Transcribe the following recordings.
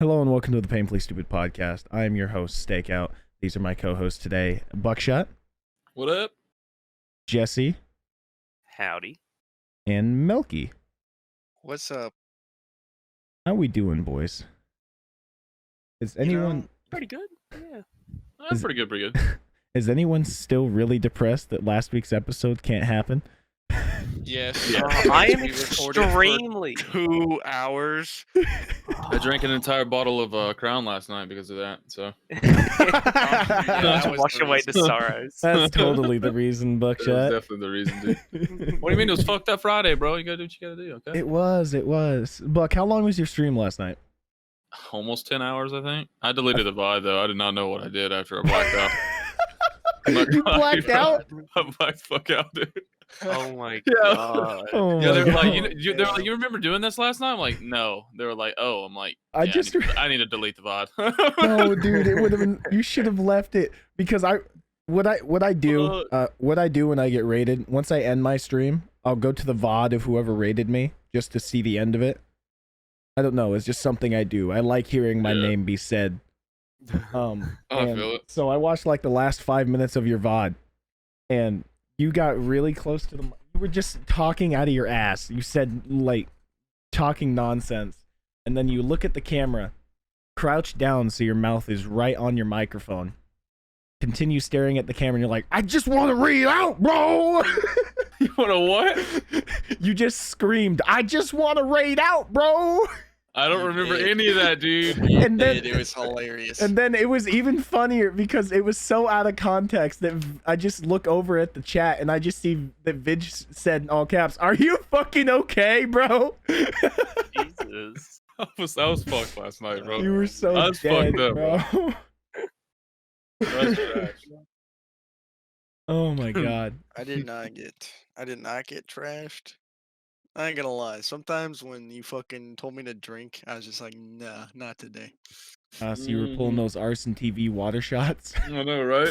Hello and welcome to the Painfully Stupid Podcast. I am your host, Stakeout. These are my co-hosts today, Buckshot. What up? Jesse. Howdy. And Milky. What's up? How we doing, boys? Is anyone... Pretty good. Yeah. Pretty good, pretty good. Is anyone still really depressed that last week's episode can't happen? Yes. Yeah. I am We recorded for extremely. 2 hours. I drank an entire bottle of Crown last night because of that. So that to was wash the away the reason. sorrows. That's totally the reason, that was Buckshot. definitely the reason, dude. What do you mean it was fucked up Friday, bro? You gotta do what you gotta do, okay? It was. Buck, how long was your stream last night? Almost 10 hours, I think. I deleted the VOD though. I did not know what I did after I blacked out. You blacked out? I blacked the fuck out, dude. Oh my Yeah. god. Oh Yeah, my they were like, God. they were like, you remember doing this last night? I'm like, no. They were like, oh. I'm like, I yeah, just- I need to delete the VOD. No, dude, it would have been. You should have left it because what I do when I get raided. Once I end my stream, I'll go to the VOD of whoever raided me just to see the end of it. I don't know. It's just something I do. I like hearing my Yeah. name be said. I And feel it. so I watched like the last 5 minutes of your VOD, and you got really close to the. You were just talking out of your ass. You said like talking nonsense, and then you look at the camera, crouch down so your mouth is right on your microphone. Continue staring at the camera, and you're like, "I just want to read out, bro." You wanna what? You just screamed, "I just want to raid out, bro." I don't You remember did. any of that, dude. And then It was hilarious. And then it was even funnier because it was so out of context that I just look over at the chat and I just see that Vidge said in all caps, "Are you fucking okay, bro?" Jesus. I was fucked last night, bro. You were so I was dead, fucked up, bro. That's trash. Oh my god. I did not get trashed. I ain't gonna lie. Sometimes when you fucking told me to drink, I was just like, nah, not today. So you were pulling those Arson TV water shots? I know, right?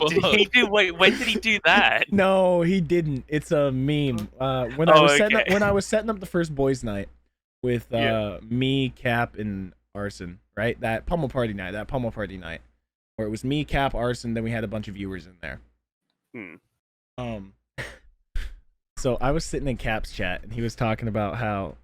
Did he do? Wait, when did he do that? No, he didn't. It's a meme. When Oh, when okay. I was setting up the first boys' night with Yeah. me, Cap, and Arson, right? That pummel party night, where it was me, Cap, Arson, then we had a bunch of viewers in there. Hmm. So I was sitting in Cap's chat and he was talking about how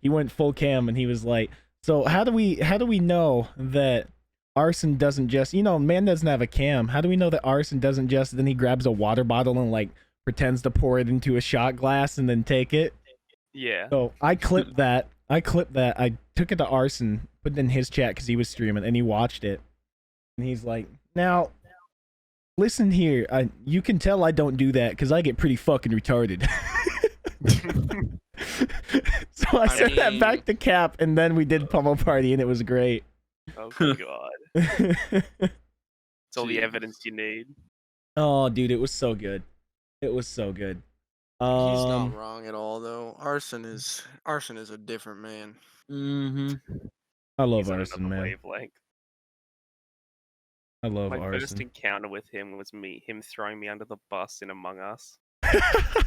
he went full cam and he was like, "So how do we know that Arson doesn't just, man doesn't have a cam. How do we know that Arson doesn't just," then he grabs a water bottle and like pretends to pour it into a shot glass and then take it. Yeah. So I clipped that. I took it to Arson, put it in his chat because he was streaming and he watched it. And he's like, "Now, listen here. You can tell I don't do that because I get pretty fucking retarded." So I sent that mean- back to Cap, and then we did pummel party, and it was great. Oh my god. It's all the Jeez. evidence you need. Oh, dude, it was so good. It was so good. He's not wrong at all, though. Arson is a different man. Mm-hmm. I love He's on Arson, another man. wavelength. I love My first Arson. encounter with him was him throwing me under the bus in Among Us.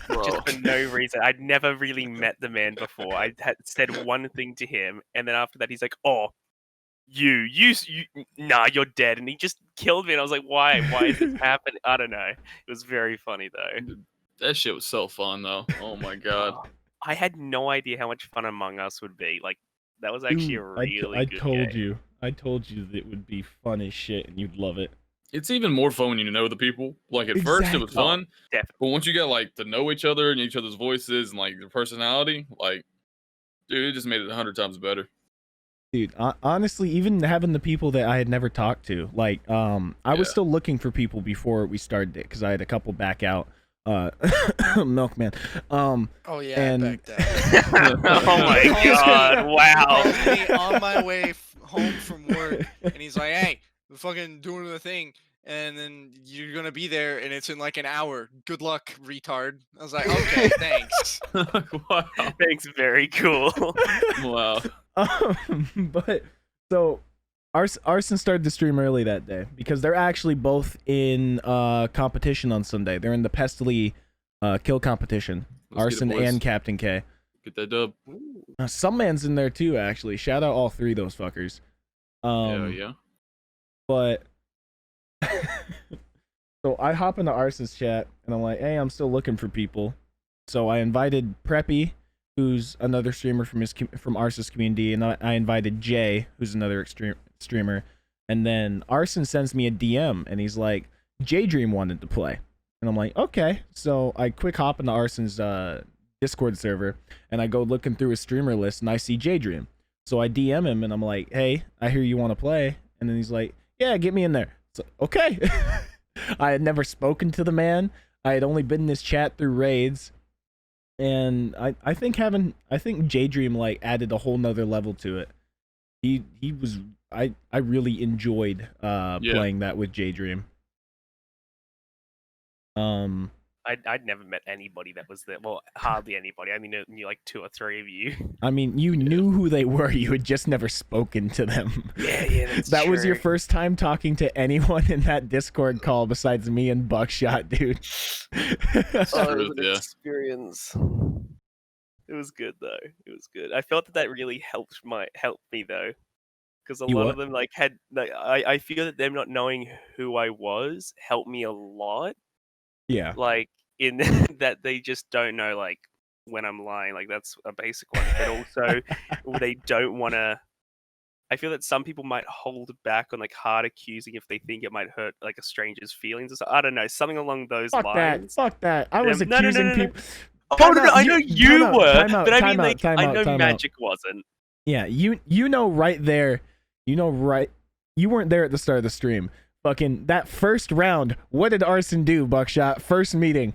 Bro. Just for no reason. I'd never really met the man before. I had said one thing to him, and then after that, he's like, "Oh, you, nah, you're dead." And he just killed me, and I was like, "Why? Why is this happening?" I don't know. It was very funny though. That shit was so fun, though. Oh my god. I had no idea how much fun Among Us would be. Like, that was actually a Dude, really I good told game. you. I told you that it would be fun as shit, and you'd love it. It's even more fun when you know the people. Like, at first it was Exactly. fun, Definitely. but once you get, like, to know each other and each other's voices and, like, their personality, like, dude, it just made it 100 times better. Dude, honestly, even having the people that I had never talked to, like, I was Yeah. still looking for people before we started it because I had a couple back out. Milkman. Oh yeah, And- I backed out. Oh my god! Wow. Calls me on my way home from work, and he's like, "Hey, we're fucking doing the thing, and then you're gonna be there, and it's in like an hour. Good luck, retard." I was like, "Okay, thanks." Wow. Thanks. Very cool. Wow. But so Arson started the stream early that day because they're actually both in competition on Sunday. They're in the Pestily kill competition. Let's get it, Arson boys. and Captain K. Get that dub. Ooh. Some man's in there too, actually. Shout out all three of those fuckers. Yeah. But so I hop into Arson's chat and I'm like, hey, I'm still looking for people. So I invited Preppy, who's another streamer from Arson's community, and I invited Jay, who's another streamer. And then Arson sends me a DM and he's like, J-Dream wanted to play. And I'm like, okay. So I quick hop into Arson's Discord server and I go looking through his streamer list and I see J-Dream. So I DM him and I'm like, hey, I hear you want to play. And then he's like, yeah, get me in there. So, okay. I had never spoken to the man. I had only been in his chat through raids. And I think J-Dream like added a whole nother level to it. He was I really enjoyed playing that with J-Dream. I'd never met anybody that was there. Well, hardly anybody. I mean, I knew like 2 or 3 of you. I mean, you knew who they were. You had just never spoken to them. Yeah, that's that true. was your first time talking to anyone in that Discord call besides me and Buckshot, dude. It was an Yeah. experience. It was good though. It was good. I felt that really helped me though, because a lot of them like had like I feel that them not knowing who I was helped me a lot. Yeah. Like in that they just don't know like when I'm lying. Like that's a basic one. But also they don't want to. I feel that some people might hold back on like hard accusing if they think it might hurt like a stranger's feelings or so. I don't know, something along those lines. Fuck that. I was No. accusing people. Oh no, I know you were, but I mean like I know time Magic wasn't. Yeah, you know right there. You know right. You weren't there at the start of the stream. Fucking that first round. What did Arson do, Buckshot? First meeting.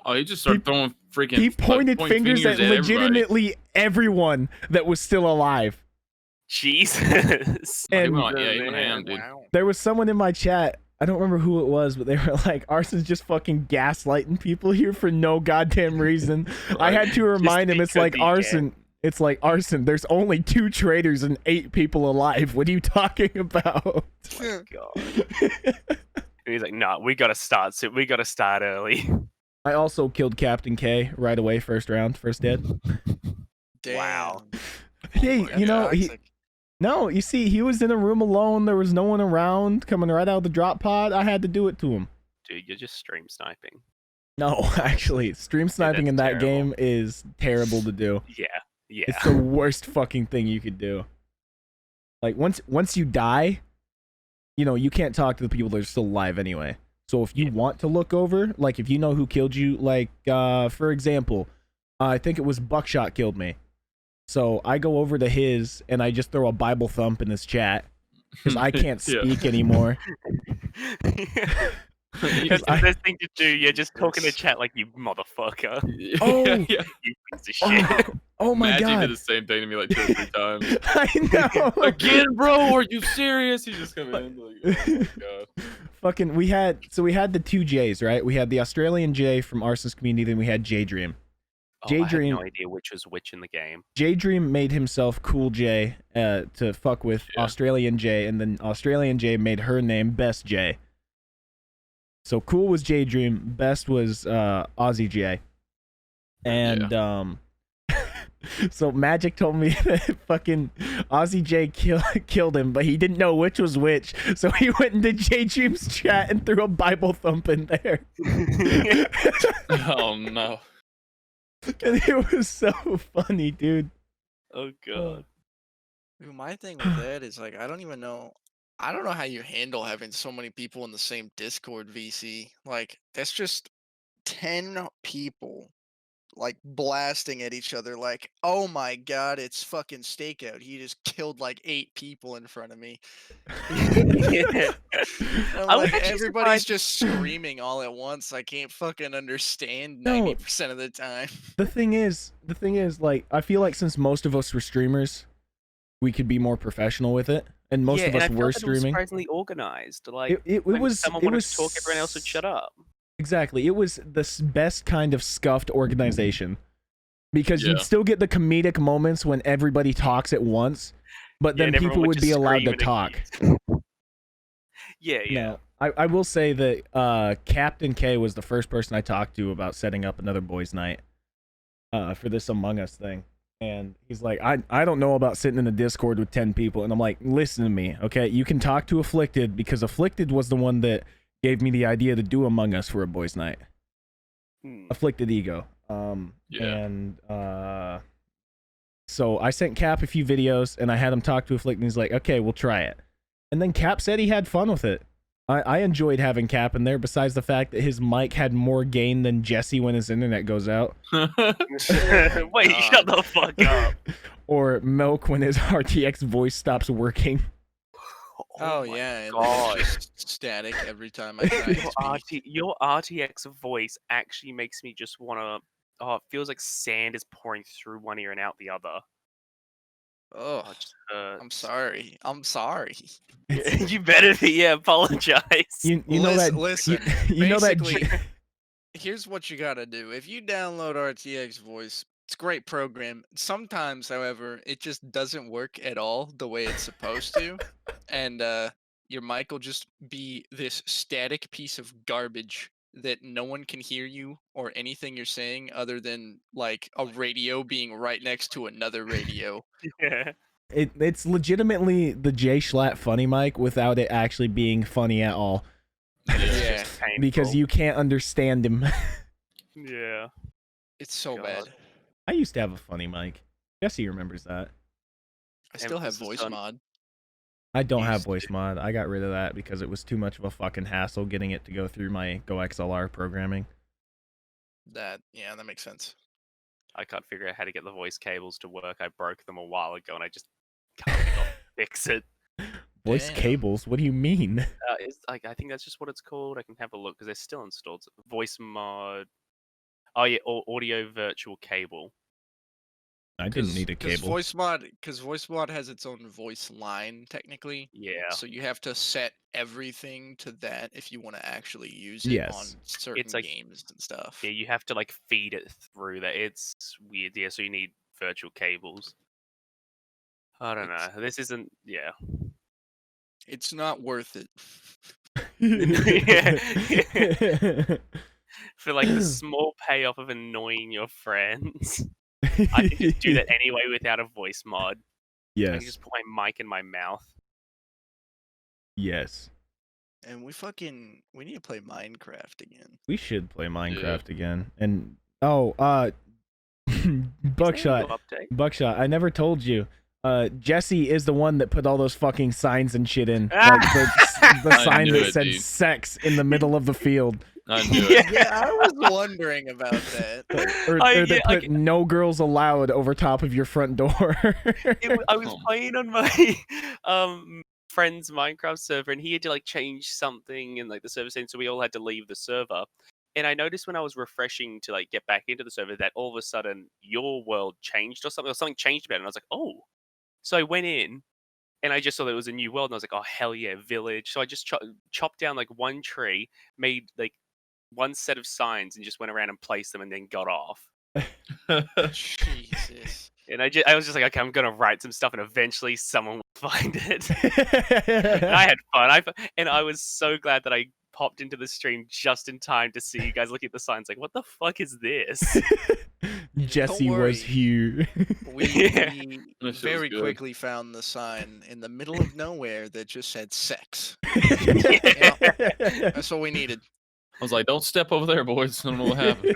Oh, he just started throwing freaking. He pointed pointing fingers at everybody. legitimately everyone that was still alive. Jesus. He And went ham, dude. Wow. there was someone in my chat. I don't remember who it was, but they were like, Arson's just fucking gaslighting people here for no goddamn reason. I had to remind him, it's like, Arson, there's only 2 traitors and 8 people alive. What are you talking about? Oh my God. And he's like, no, we gotta start soon. We gotta start early. I also killed Captain K right away, first round, first dead. Damn. Wow. Hey, you know, no, you see, he was in a room alone. There was no one around coming right out of the drop pod. I had to do it to him. Dude, you're just stream sniping. No, actually, stream sniping in that game is terrible to do. Yeah. It's the worst fucking thing you could do. Like, once you die, you know, you can't talk to the people that are still alive anyway. So if you want to look over, like, if you know who killed you, like, for example, I think it was Buckshot killed me. So I go over to his and I just throw a Bible thump in his chat because I can't speak anymore. That's the best thing to do. You're just talking to chat like you motherfucker. Oh, You piece of shit. Oh my Magic God. did the same thing to me like 2 or 3 times. I know. Again, bro, are you serious? He just come in like, oh my God. Fucking, we had the 2 J's, right? We had the Australian J from Arson's community, then we had J-Dream. I had no idea which was which in the game. J-Dream made himself Cool J to fuck with Australian J, and then Australian J made her name Best J. So Cool was J-Dream, Best was Aussie J. And so Magic told me that fucking Aussie J killed him, but he didn't know which was which. So he went into J-Dream's chat and threw a Bible thump in there. Oh no. And it was so funny, dude. Oh God. Dude, my thing with that is like I don't know how you handle having so many people in the same Discord VC. Like that's just 10 people like blasting at each other like, oh my God, it's fucking Stakeout. He just killed like 8 people in front of me. Yeah. I'm like, everybody's just screaming all at once. I can't fucking understand 90% of the time. The thing is, like, I feel like since most of us were streamers, we could be more professional with it, and most of us were streaming. It was surprisingly organized. Like it when was. Someone wanted to talk, everyone else would shut up. Exactly. It was the best kind of scuffed organization, because you'd still get the comedic moments when everybody talks at once, but then people would be allowed to talk. Yeah. No, I will say that Captain K was the first person I talked to about setting up another boys' night. for this Among Us thing. And he's like, I don't know about sitting in a Discord with 10 people. And I'm like, listen to me, okay? You can talk to Afflicted, because Afflicted was the one that gave me the idea to do Among Us for a boys' night. Afflicted Ego. And so I sent Cap a few videos, and I had him talk to Afflicted, and he's like, okay, we'll try it. And then Cap said he had fun with it. I enjoyed having Cap in there, besides the fact that his mic had more gain than Jesse when his internet goes out. Wait, shut the fuck up. Or Milk when his RTX voice stops working. Oh my yeah, and God. then it's just static every time I try to speak. Your RTX voice actually makes me just want to... Oh, it feels like sand is pouring through one ear and out the other. Oh, Oh, it just hurts. I'm sorry. I'm sorry. You better be, yeah, apologize. You know that. Listen, You know that. basically, here's what you gotta do. If you download RTX Voice, it's a great program. Sometimes, however, it just doesn't work at all the way it's supposed to, and your mic will just be this static piece of garbage that no one can hear you or anything you're saying other than like a radio being right next to another radio. Yeah. It's legitimately the Jay Schlatt funny mic without it actually being funny at all, Yeah, because you can't understand him. Yeah. it's so God. bad. I used to have a funny mic. Jesse remembers that. I still have Emphasis voice on- mod. I don't have Used to. voice mod. I got rid of that because it was too much of a fucking hassle getting it to go through my Go XLR programming. That makes sense. I can't figure out how to get the voice cables to work. I broke them a while ago and I just can't fix it. Voice Damn. cables? What do you mean? It's like, I think that's just what it's called. I can have a look because they're still installed. Voice mod. Oh yeah, audio virtual cable. I didn't need a Because cable. voice mod has its own voice line technically. Yeah. So you have to set everything to that if you want to actually use it on Yes. certain like- games and stuff. Yeah, you have to like feed it through that. It's weird. Yeah, so you need virtual cables. I don't know. This isn't. Yeah. It's not worth it. For like the small payoff of annoying your friends, I can just do that anyway without a voice mod. I can Yes. just put my mic in my mouth. Yes. And we need to play Minecraft again. We should play Minecraft Yeah. again. And Buckshot. Buckshot, I never told you. Jesse is the one that put all those fucking signs and shit in. Like the I sign knew that it, said dude. sex in the middle of the field. I knew it. Yeah, I was wondering about that. Or they put no girls allowed over top of your front door. I was Oh. playing on my friend's Minecraft server, and he had to like change something in like the server setting, so we all had to leave the server. And I noticed when I was refreshing to like get back into the server that all of a sudden your world changed or something changed about it. And I was like, oh. So I went in and I just saw there was a new world, and I was like, oh hell yeah, village. So I just chopped down like one tree, made like one set of signs, and just went around and placed them, and then got off. Jesus. And I was just like, okay, I'm gonna write some stuff, and eventually someone will find it. And I had fun. And I was so glad that I popped into the stream just in time to see you guys look at the signs, like, what the fuck is this? Jesse worry. was here. We Yeah. That shit very was good. quickly found the sign in the middle of nowhere that just said sex. That's what we needed. I was like, don't step over there, boys. I don't know what happened.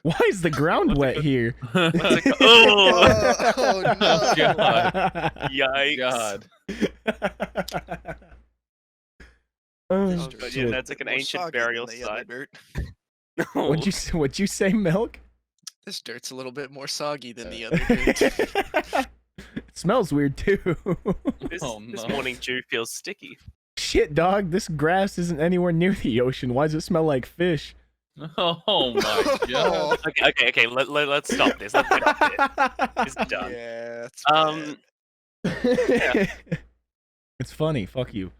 Why is the ground wet here? What's it called? Oh, Oh, no. God. yikes! God. Oh, But yeah, shit. that's like an More ancient soggy than burial the other site. dirt. What'd you say, Milk? This dirt's a little bit more soggy than the other dirt. It smells weird too. This, Oh, this no. morning dew feels sticky. Shit, dog, this grass isn't anywhere near the ocean. Why does it smell like fish? Oh my god. Okay. Let's stop this. Let's get off it. It's done. Yeah. It's Yeah. It's funny. Fuck you.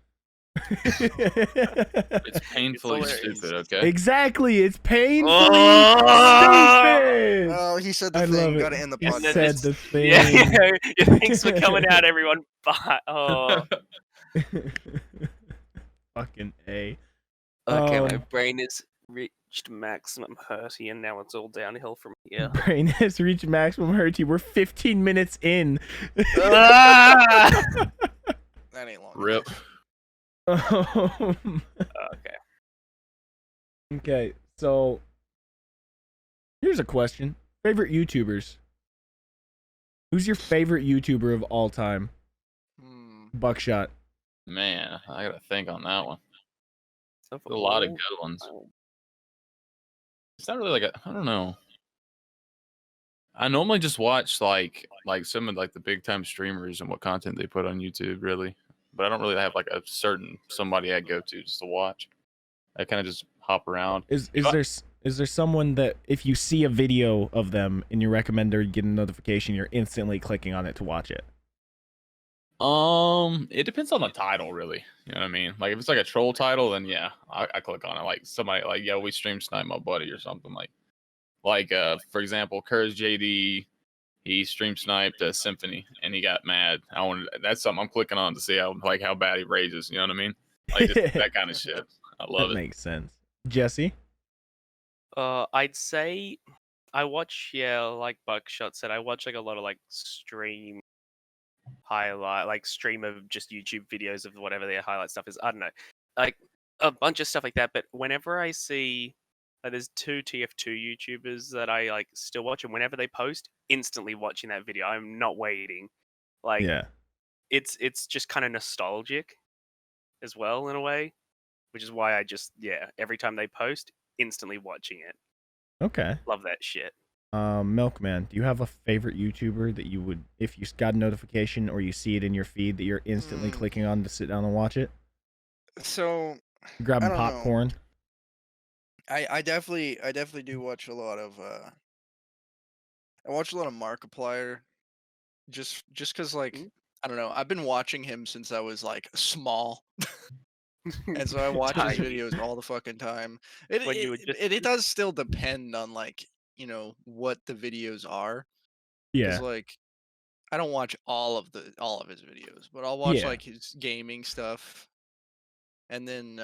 It's painfully hilarious. stupid, okay? Exactly. It's painfully Oh! stupid. Oh, he said the I love thing. it. Gotta end the He And then podcast. said this- the thing. Yeah, thanks for coming out, everyone. Bye. Oh. Fucking A. Okay, my Oh. brain is reached maximum hurty, and now it's all downhill from here. Brain has reached maximum hurty. We're 15 minutes in. Ah! That ain't long. Rip. Okay. Okay, so here's a question. Favorite YouTubers? Who's your favorite YouTuber of all time? Buckshot. Man, I gotta think on that one. So A lot of good ones. It's not really like I don't know. I normally just watch like some of like the big time streamers and what content they put on YouTube, really. But I don't really have like a certain somebody I go to just to watch. I kind of just hop around. Is there someone that if you see a video of them and you recommend or get a notification, you're instantly clicking on it to watch it? It depends on the title, really. You know what I mean? Like if it's like a troll title, then yeah, I click on it. Like somebody like, yeah, we stream snipe my buddy or something like for example, Kurz JD, he stream sniped a Symphony and he got mad. That's something I'm clicking on to see how bad he rages. You know what I mean? Like just that kind of shit. I love That it. makes sense. Jesse? I'd say I watch, like Buckshot said, I watch like a lot of like stream highlight, like stream of just YouTube videos of whatever their highlight stuff is. I don't know, like a bunch of stuff like that. But whenever I see, there's 2 TF2 YouTubers that I like still watch, and whenever they post, instantly watching that video. I'm not waiting. Like, Yeah. it's just kind of nostalgic as well in a way, which is why I just every time they post, instantly watching it. Okay. Love that shit. Milkman, do you have a favorite YouTuber that you would, if you got a notification or you see it in your feed, that you're instantly clicking on to sit down and watch it? So Grabbing I don't know. popcorn. I definitely do watch a lot of I watch a lot of Markiplier just because like I don't know, I've been watching him since I was like small. And so I watch his Tiny. videos all the fucking time. When you were just- It does still depend on like, you know, what the videos are. Yeah. 'Cause like I don't watch all of his videos, but I'll watch Yeah. like his gaming stuff. And then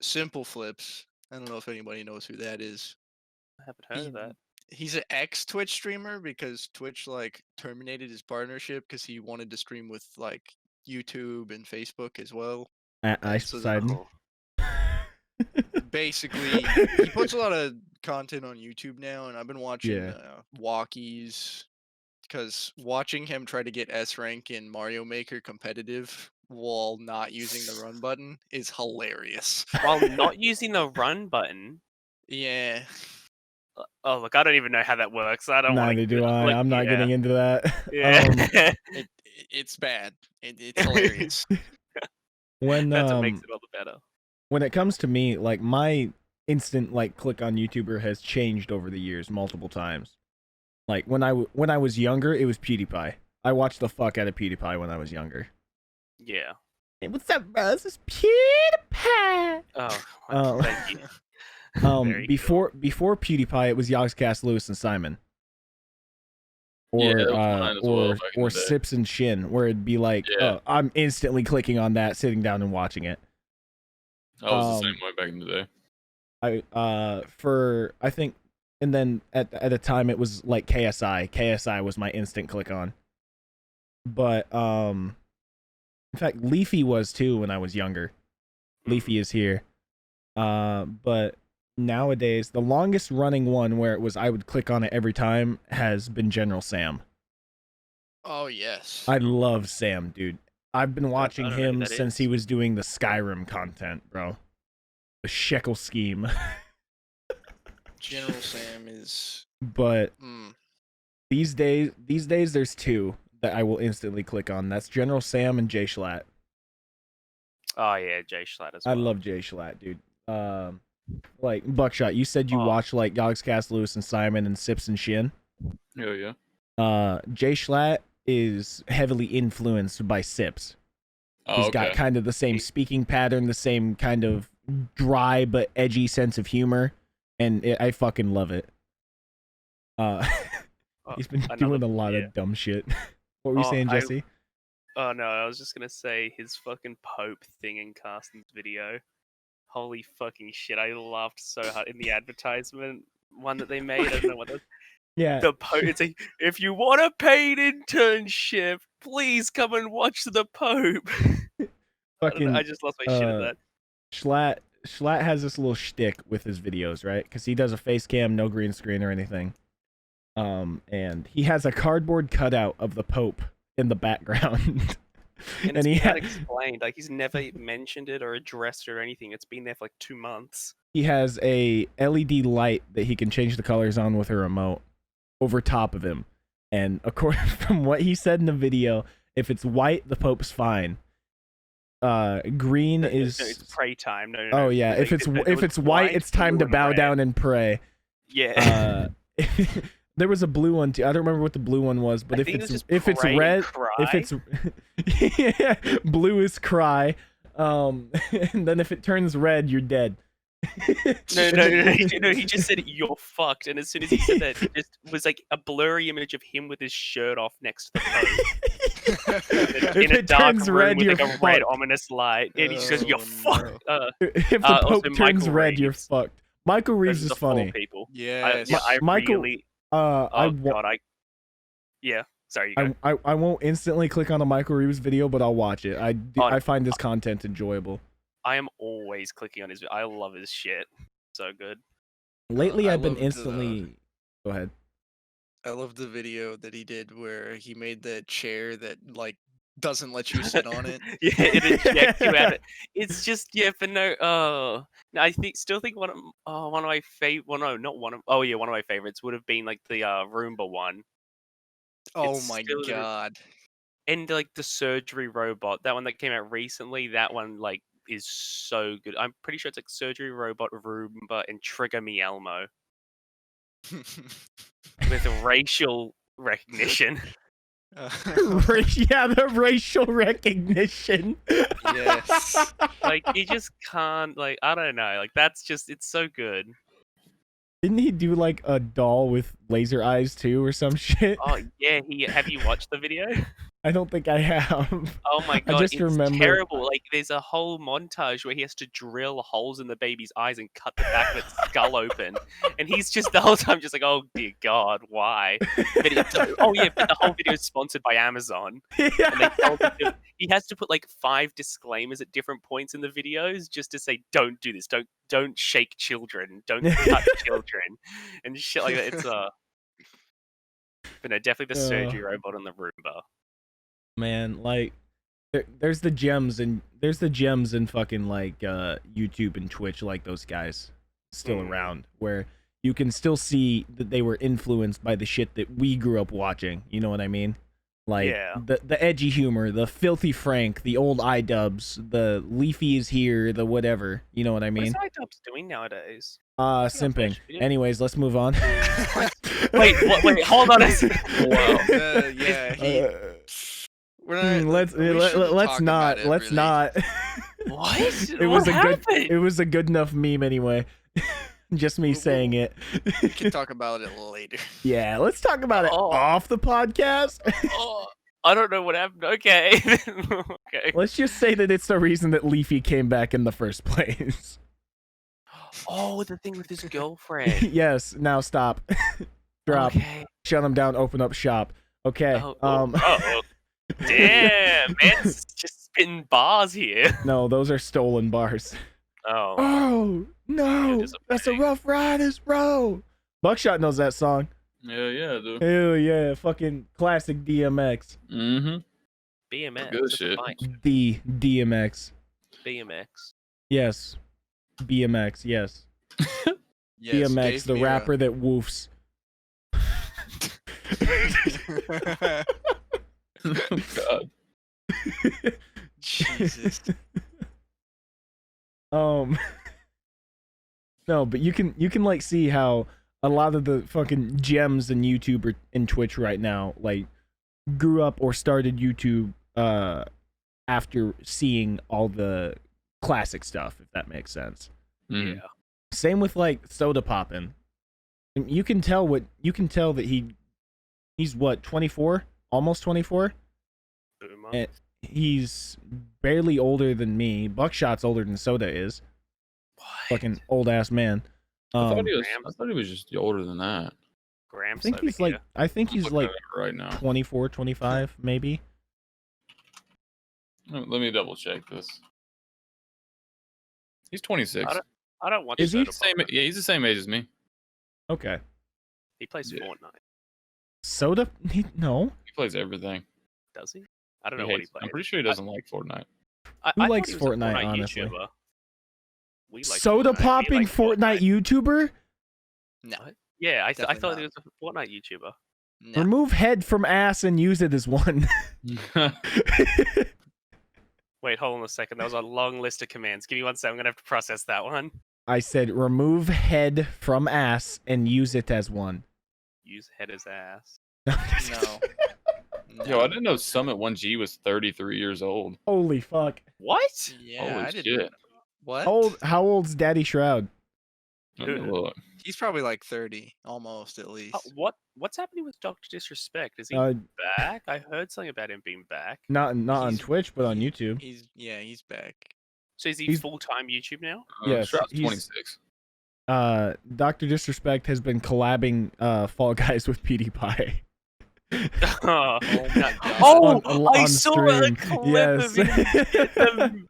Simple Flips. I don't know if anybody knows who that is. I haven't heard of that. He's an ex-Twitch streamer because Twitch like terminated his partnership because he wanted to stream with like YouTube and Facebook as well. Ice so then- Poseidon. Basically, he puts a lot of content on YouTube now, and I've been watching walkies because watching him try to get S rank in Mario Maker competitive while not using the run button is hilarious. While not using the run button. Yeah. Oh look, I don't even know how that works. I don't want Neither to. do I. I'm not getting into that. Yeah. It's bad. It's hilarious. When That's what makes it all the better. when it comes to me, like my instant like click on YouTuber has changed over the years multiple times. Like when I was younger, it was PewDiePie. I watched the fuck out of PewDiePie when I was younger. Yeah. Hey, what's up, bro? This is PewDiePie. Oh, thank you. Very Before PewDiePie, it was Yogscast, Lewis, and Simon. Yeah, Or that was mine as well back in or the day. Sips and Shin, where it'd be like, Yeah. I'm instantly clicking on that, sitting down and watching it. I was the same way back in the day. I think, and then at the time it was like KSI. KSI was my instant click on. But in fact, Leafy was too when I was younger. Leafy is here. But nowadays, the longest running one where it was I would click on it every time has been General Sam. Oh yes. I love Sam, dude. I've been watching I don't know who him that since is. he was doing the Skyrim content, bro. The Shekel scheme. General Sam is. But these days there's 2 that I will instantly click on. That's General Sam and Jay Schlatt. Oh yeah, Jay Schlatt as well. I love Jay Schlatt, dude. Like Buckshot, you said you watch like Yogscast, Lewis, and Simon, and Sips and Shin. Yeah. Jay Schlatt is heavily influenced by Sips. Oh, He's okay. got kind of the same speaking pattern, the same kind of dry but edgy sense of humor, and I fucking love it. He's been doing a lot of dumb shit. What were you saying, Jesse? Oh no, I was just gonna say his fucking Pope thing in Carsten's video. Holy fucking shit! I laughed so hard in the advertisement one that they made. I don't know what that. Yeah. It's like, if you want a paid internship, please come and watch the Pope. Fucking I just lost my shit at that. Schlatt has this little shtick with his videos, right? Because he does a face cam, no green screen or anything. And he has a cardboard cutout of the Pope in the background. And and he it's had explained, like he's never mentioned it or addressed it or anything. It's been there for like 2 months. he has a LED light that he can change the colors on with a remote over top of him. And according from what he said in the video, if it's white, the Pope's fine. Green is it's pray time. No. Oh yeah, Like, if it's white, it's time to blue, and bow red. down and pray. Yeah. There was a blue one too. I don't remember what the blue one was, but I if think it was it's just pray and red, cry. if it's yeah, blue is cry. And then if it turns red, you're dead. No. He just said you're fucked, and as soon as he said that, it just was like a blurry image of him with his shirt off next to the Pope. If in a it dark turns room red, with you're like a red fucked. ominous light, and he just goes, "You're Oh, fucked." If the also Pope turns Michael red, you're Reeves. fucked. Michael Reeves Those is are the four funny. people. Yes. I Michael- really. I Oh wa- god, Yeah. Sorry, you go. I won't instantly click on a Michael Reeves video, but I'll watch it. Oh, I find this content enjoyable. I am always clicking on his. I love his shit. So good. Lately, I I've been loved, instantly. Go ahead. I love the video that he did where he made the chair that like doesn't let you sit on it. Yeah, it ejects you out. It's just but no. No, I still think one of my favorite. Well, no, not one of. Oh yeah, one of my favorites would have been like the Roomba one. Oh It's my still- god. And like the surgery robot, that one that came out recently. That one like is so good. I'm pretty sure it's like surgery robot, Roomba, and Trigger Me Elmo with racial recognition. Yeah, the racial recognition. Yes. Like you just can't. Like I don't know. Like that's just. It's so good. Didn't he do like a doll with laser eyes too, or some shit? Oh yeah, have you watched the video? I don't think I have. Oh my god, just it's remember- terrible. Like there's a whole montage where he has to drill holes in the baby's eyes and cut the back of its skull open, and he's just the whole time just like, oh dear god, why? But but the whole video is sponsored by Amazon. And they told him he has to put like 5 disclaimers at different points in the videos just to say, don't do this, don't shake children, don't cut children, and shit like that. It's but no, definitely the surgery robot on the Roomba. Man, like there's the gems in fucking like YouTube and Twitch, like those guys still around, where you can still see that they were influenced by the shit that we grew up watching. You know what I mean? Like the edgy humor, the filthy Frank, the old iDubbbz, the Leafy is here, the whatever. You know what I mean? What's iDubbbz doing nowadays? Simping. Twitch video? Anyways, let's move on. Wait, hold on a second. Yeah. We're not, let's not. Really. What? It was a good enough meme anyway. Just me saying it. We can talk about it later. Yeah, let's talk about it off the podcast. Oh, I don't know what happened. Okay. Okay. Let's just say that it's the reason that Leafy came back in the first place. Oh, the thing with his girlfriend. Yes, now stop. Drop. Okay. Shut him down, open up shop. Okay. Damn, man's just spitting bars here. No, those are stolen bars. Oh. Oh, no. That's a Rough Riders, bro. Buckshot knows that song. Yeah, dude. Hell yeah, fucking classic DMX. Mm-hmm. BMX. Good shit. The DMX. BMX. Yes. BMX, yes. Yes, DMX, gave the me a- rapper that woofs. God. Jesus. No, but you can like see how a lot of the fucking gems in YouTube and Twitch right now like grew up or started YouTube after seeing all the classic stuff, if that makes sense. Mm. Yeah. Same with like Soda Poppin'. You can tell that he's what, 24? Almost 24? Boomer. And he's barely older than me. Buckshot's older than Soda is. Fucking old ass man. I thought Grams. he was just older than that. Grams I think over he's here. like I think he's Looking like at it right now. 24, 25 maybe. Let me double check this. He's 26. I don't watch Is he? Soda Same, Pop. yeah, he's the same age as me. Okay. He plays Yeah. Fortnite. Soda? No. He plays everything. Does he? I don't know He what he hates- plays. I'm pretty sure he doesn't like Fortnite. I Who thought likes he was a Fortnite, honestly? YouTuber. We like Soda Fortnite. We popping like Fortnite YouTuber? No, Yeah, I Definitely thought not. he was a Fortnite YouTuber. no. Remove head from ass and use it as one. Wait, hold on a second. That was a long list of commands. Give me 1 second. I'm gonna have to process that one. I said remove head from ass and use it as one. Use head as ass. No. Yo, I didn't know Summit 1G was 33 years old. Holy fuck. What? Yeah, Holy I didn't. shit. What? How old's Daddy Shroud? Let me look. He's probably like 30, almost at least. What's happening with Dr. Disrespect? Is he Uh, back? I heard something about him being back. not on He's- Twitch, but on he- YouTube. He's back. So is he He's- full-time YouTube now? Yes, Shroud's he's- 26. Dr. Disrespect has been collabing Fall Guys with PewDiePie. Oh, my God. I on saw stream. a clip Yes. of him.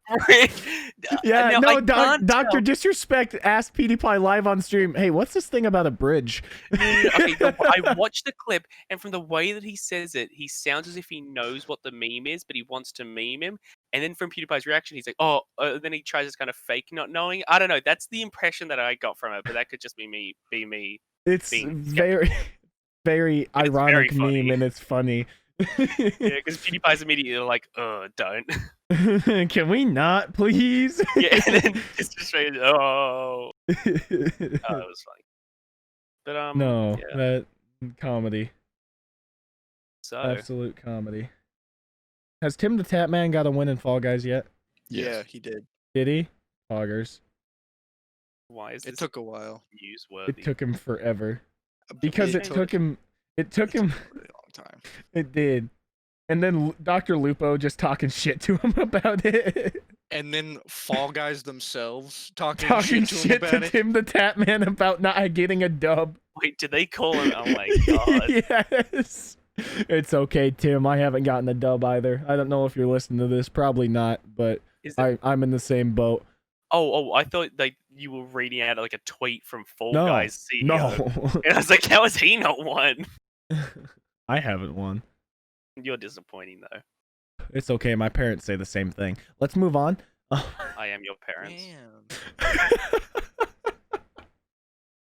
Yeah, Now, no, I can't Dr. tell. Disrespect asked PewDiePie live on stream, hey, what's this thing about a bridge? No, okay, I watched the clip, and from the way that he says it, he sounds as if he knows what the meme is, but he wants to meme him. And then from PewDiePie's reaction, he's like, "Oh," then he tries this kind of fake not knowing. I don't know. That's the impression that I got from it, but that could just be me. It's Being very, very ironic very funny. meme, and it's funny. Yeah, because PewDiePie's immediately like, don't." Can we not, please? Yeah, and then it's just straight. Oh, it was funny. But No, yeah. that comedy, So absolute comedy. Has Tim the Tap Man got a win in Fall Guys yet? Yeah, he did. Did he? Poggers. why is It this took a while. newsworthy? It took him forever because it took him. It took a him. really long time. It did. And then Dr. Lupo just talking shit to him about it. And then Fall Guys themselves talking Talking shit to him shit about to it. Tim the Tap Man about not getting a dub. Wait, did they call him? Oh my god! Yes. It's okay, Tim. I haven't gotten a dub either. I don't know if you're listening to this. Probably not, but Is it, I'm in the same boat. I thought like you were reading out like a tweet from Fall No, Guys CEO. No. And I was like, how has he not won? I haven't won. You're disappointing though. It's okay. My parents say the same thing. Let's move on. I am your parents. Damn.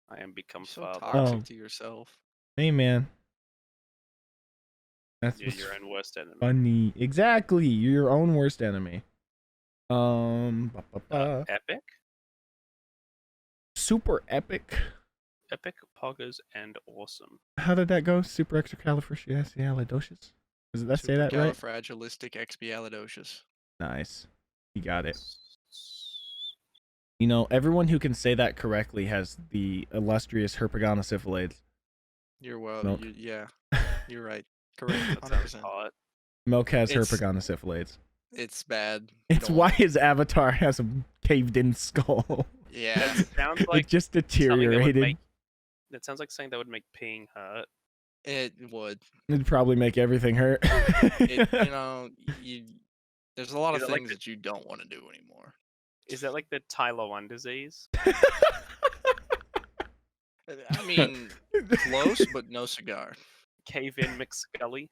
I am become You're so father. toxic Oh. to yourself. Hey, man. That's You're what's your own worst enemy. funny. Exactly. You're your own worst enemy. Epic, Super epic. epic, poggers, and awesome. How did that go? Super extracalifragilisticexpialidocious? Does that say that right? Supercalifragilisticexpialidocious. Nice. You got it. You know, everyone who can say that correctly has the illustrious herpagonosyphilades. You're well. Milk. Yeah, you're right. Correct. That sounds 100%. hot. Milk has It's- herpagonosyphilades. It's bad. It's Don't- why his avatar has a caved-in skull. Yeah. That sounds like It just something that would deteriorated. make. That sounds like something that would make peeing hurt. It would. It'd probably make everything hurt. It, you know, there's a lot Is of it like things the- that you don't want to do anymore. Is that like the Tyler 1 disease? I mean, close, but no cigar. Cave in McScully.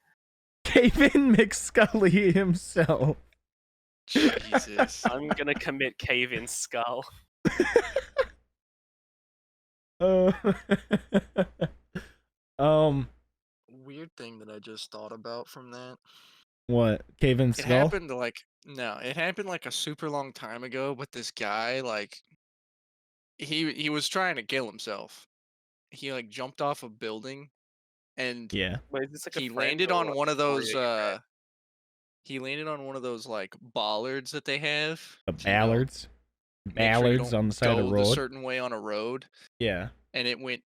Cave-in McScully himself. Jesus. I'm gonna commit cave in skull. Uh, Weird thing that I just thought about from that. what? Cave-in It skull? happened it happened like a super long time ago, but this guy like he was trying to kill himself. He like jumped off a building and Yeah. Wait, is this like a he friend landed or on a one of story those that you read? he landed on one of those like bollards that they have. The to, you know, ballards. make sure you Ballards don't on the side of go the the road. certain way on a road, Yeah. and it went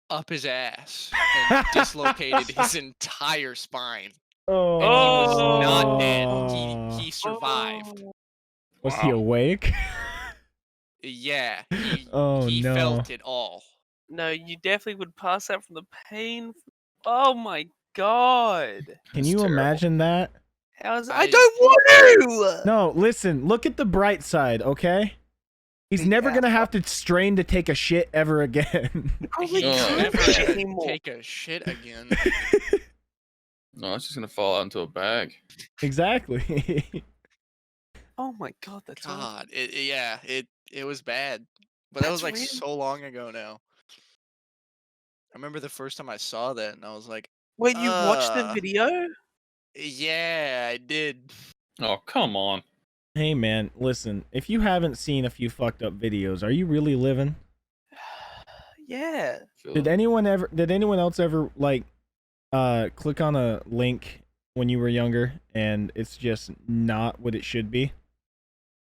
up his ass and dislocated his entire spine. Oh. And he was not dead. He survived. Oh. Was he Wow. awake? Yeah, Oh, he no. felt it all. No, you definitely would pass out from the pain. Oh my god. Can That's you terrible. imagine that? I don't want to. No, listen. Look at the bright side, okay? He's never Yeah. gonna have to strain to take a shit ever again. Probably He'll Oh. never can't anymore. take a shit again. No, it's just gonna fall out into a bag. Exactly. Oh my god, that's awful. God, it was bad, but that was That's like really- so long ago now. I remember the first time I saw that, and I was like, When you watched the Uh. video? "Yeah, I did." Oh, come on. Hey man, listen. If you haven't seen a few fucked up videos, are you really living? Yeah. Did anyone else ever like click on a link when you were younger and it's just not what it should be?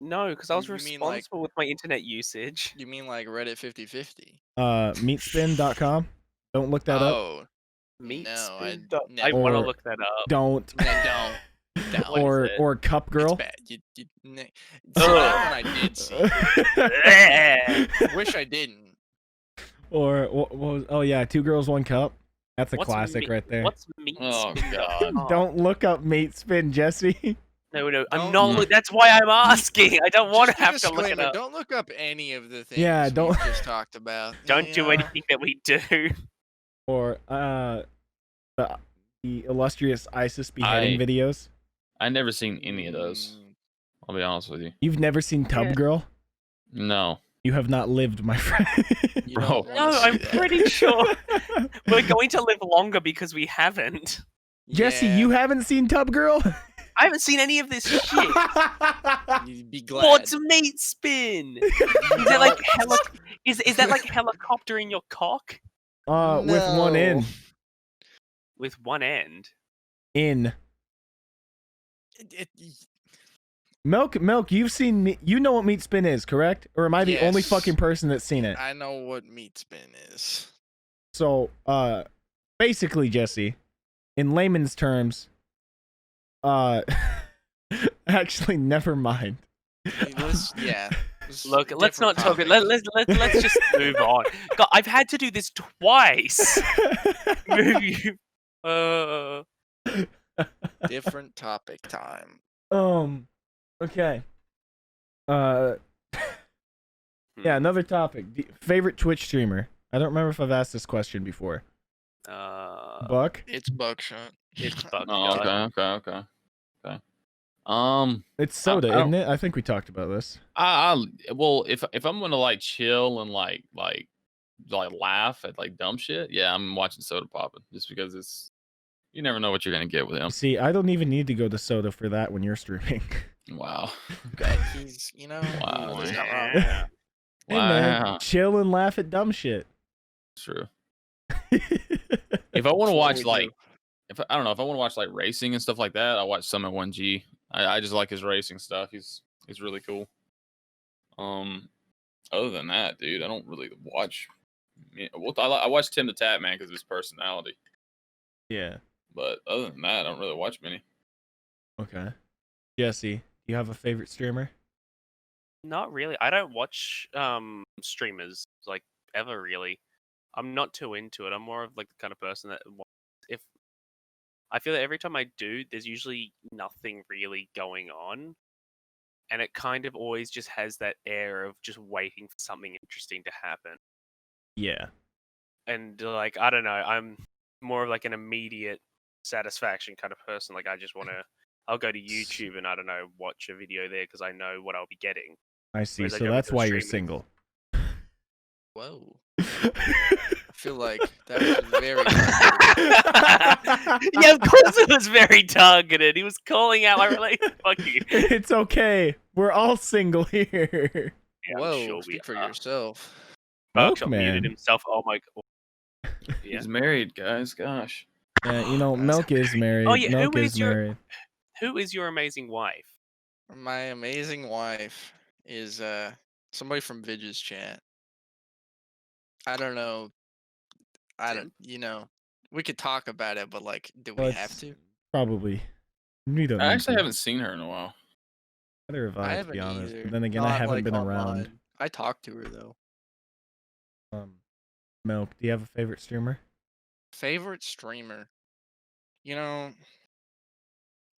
No, because I was You mean, like- responsible with my internet usage. You mean like Reddit 50/50? Meatspin.com. Don't look that up. Oh, Meat no, spin I dot- I want to Or- look that up. Don't. then don't. Don't. What is it? or Cup It's Girl. bad. See, that one I did see. Wish I didn't. Or what was? Oh yeah, 2 Girls 1 Cup. That's a What's classic meat- right there. What's meat Oh, spin dot God. com? Don't look up Mate Spin, Jesse. No, I'm Don't- not. That's why I'm asking. I don't want to Just a have to look it disclaimer, up. Don't look up any of the things Yeah, don't- we've just talked about. Don't you do know? anything that we do. Or the illustrious ISIS beheading I- videos. I never seen any of those. Mm, I'll be honest with you. You've never seen Tub Yeah. Girl? No. You have not lived, my friend. you Bro. don't wanna No, see I'm that. pretty sure we're going to live longer because we haven't. Jesse, Yeah, you haven't seen Tub Girl? I haven't seen any of this shit. you'd be glad. What's meat spin? Is that like is that like helicopter in your cock With one in. No. with one end? In. It- Milk, you've seen me. You know what Meat Spin is, correct? Or am I the only Yes. fucking person that's seen it? I know what meat spin is. So, basically, Jesse, in layman's terms, actually, never mind. Yeah. it's Look, a let's not different talk. topic. Let's just move on. God, I've had to do this twice. Move you. Different topic time. Okay. Yeah, another topic. Favorite Twitch streamer? I don't remember if I've asked this question before. Buck? It's Buckshot. It's Oh, Buckshot. okay. It's soda, I don't- isn't it? I think we talked about this. Well, if I'm gonna like chill and like laugh at like dumb shit, yeah, I'm watching Soda Poppin' just because it's you never know what you're gonna get with him. See, I don't even need to go to soda for that when you're streaming. Wow. But he's, Wow, he's dude. not wrong. Yeah. Hey man, Wow. chill and laugh at dumb shit. True. If I want to That's what watch we like do. if I don't know if I want to watch like racing and stuff like that, I watch Summit 1G. I just like his racing stuff. He's really cool. Other than that, dude, I don't really watch. Well, I watch Tim the Tap Man because of his personality. Yeah. But other than that, I don't really watch many. Okay. Jesse, do you have a favorite streamer? Not really. I don't watch streamers like ever really. I'm not too into it. I'm more of like the kind of person that if I feel that every time I do, there's usually nothing really going on. And it kind of always just has that air of just waiting for something interesting to happen. Yeah. And like I don't know, I'm more of like an immediate satisfaction kind of person. Like I just want to I'll go to YouTube and I don't know, watch a video there because I know what I'll be getting. I see. Whereas I So don't that's go why you're streaming. single. Whoa. I feel like that was very. Yeah, of course it was very targeted. He was calling out my relationship. Fuck you. It's okay. We're all single here. Yeah, I'm Whoa, sure we speak for are. yourself. Buckshot Milkman. muted himself. Oh my god. Yeah. He's married, guys. Gosh. You know, Milk is married. Oh, yeah, Milk who is is your- married. Who is your amazing wife? My amazing wife is somebody from Vidge's chat. I don't know. We could talk about it, but like, do we have Let's- to? Probably. We don't I need actually to. haven't seen her in a while. Neither have I I, to haven't be honest. either. But then again, I Not, haven't like, been online. around. I talked to her though. Milk, do you have a favorite streamer? Favorite streamer? You know,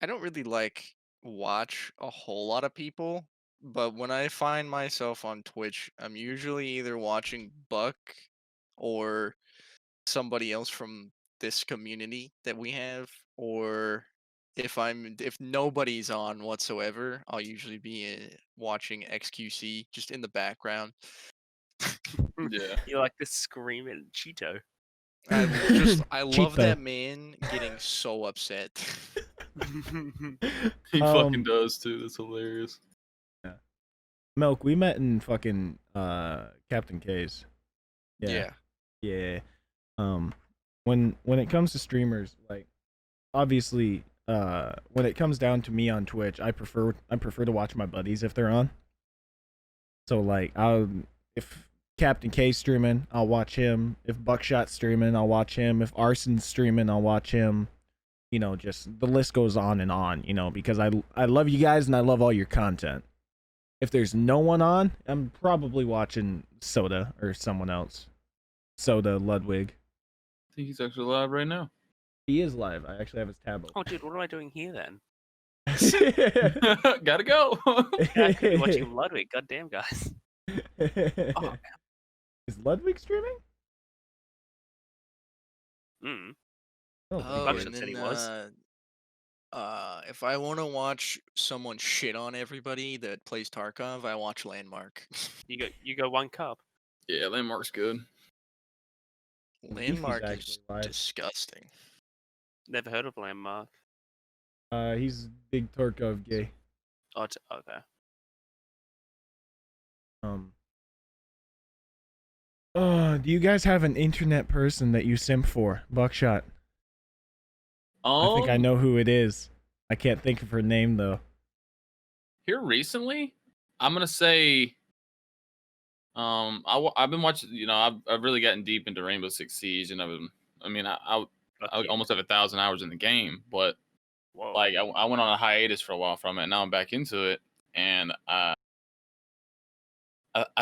I don't really like watch a whole lot of people, but when I find myself on Twitch, I'm usually either watching Buck or somebody else from this community that we have, or if nobody's on whatsoever, I'll usually be watching XQC just in the background. Yeah. You like the screaming Cheeto. I love Cheeto. that man getting so upset. He Um, fucking does too. That's hilarious. Milk, we met in fucking Captain K's. Yeah. Yeah. When it comes to streamers, like obviously, when it comes down to me on Twitch, I prefer to watch my buddies if they're on. So like, if Captain K's streaming, I'll watch him. If Buckshot's streaming, I'll watch him. If Arson's streaming, I'll watch him. You know, just the list goes on and on. You know, because I love you guys and I love all your content. If there's no one on, I'm probably watching Soda or someone else. Soda Ludwig. I think he's actually live right now. He is live. I actually have his tab Oh, dude, what am I doing here then? open. Gotta go. Yeah, I could be watching Ludwig. Goddamn, guys. Oh, Is Ludwig streaming? mm. Oh, Buckshot and said he then, was. if I want to watch someone shit on everybody that plays Tarkov, I watch Landmark. You go 1 cup. Yeah, Landmark's good. Landmark actually is live. disgusting. Never heard of Landmark. He's big Tarkov gay. Oh, okay. Do you guys have an internet person that you simp for? Buckshot. I think I know who it is. I can't think of her name though. Here recently, I'm gonna say, I've been watching. You know, I've really gotten deep into Rainbow Six Siege, and I almost have 1,000 hours in the game, but Whoa. like I went on a hiatus for a while from it. And now I'm back into it, and I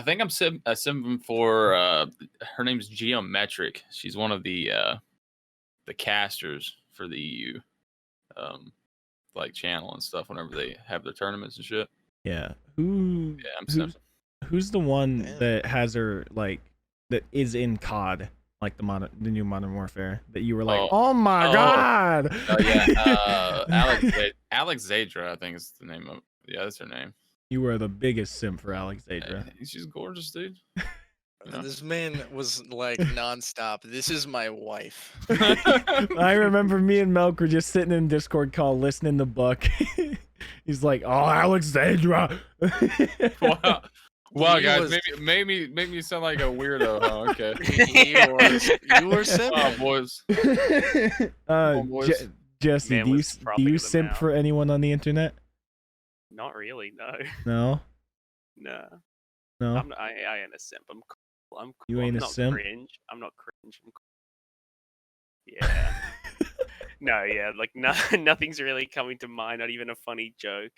think I'm simping for her name's Geometric. She's one of the casters for the EU like channel and stuff whenever they have their tournaments and shit. Yeah. Yeah, I'm simping. Who's the one Damn. that has her like that is in COD, like the new Modern Warfare, that you were like, oh my god. Oh yeah, Alex Zadra, I think is the name of. Yeah, that's her name. You were the biggest simp for Alex Zadra. She's gorgeous, dude. Yeah. This man was like nonstop. This is my wife. I remember me and Melk were just sitting in Discord call listening to Buck. He's like, oh, Alex Zadra. Wow, He guys, was- make me sound like a weirdo. Huh? Okay. You were simping. Oh, boys. Boys. Jesse, Man do was you frothing at the simp mouth. for anyone on the internet? Not really, no. No? No. No? I ain't a simp. I'm cool. I'm cool. You ain't I'm a not simp? cringe. I'm not cringe. I'm cool. Yeah. No, yeah, like nothing's really coming to mind, not even a funny joke.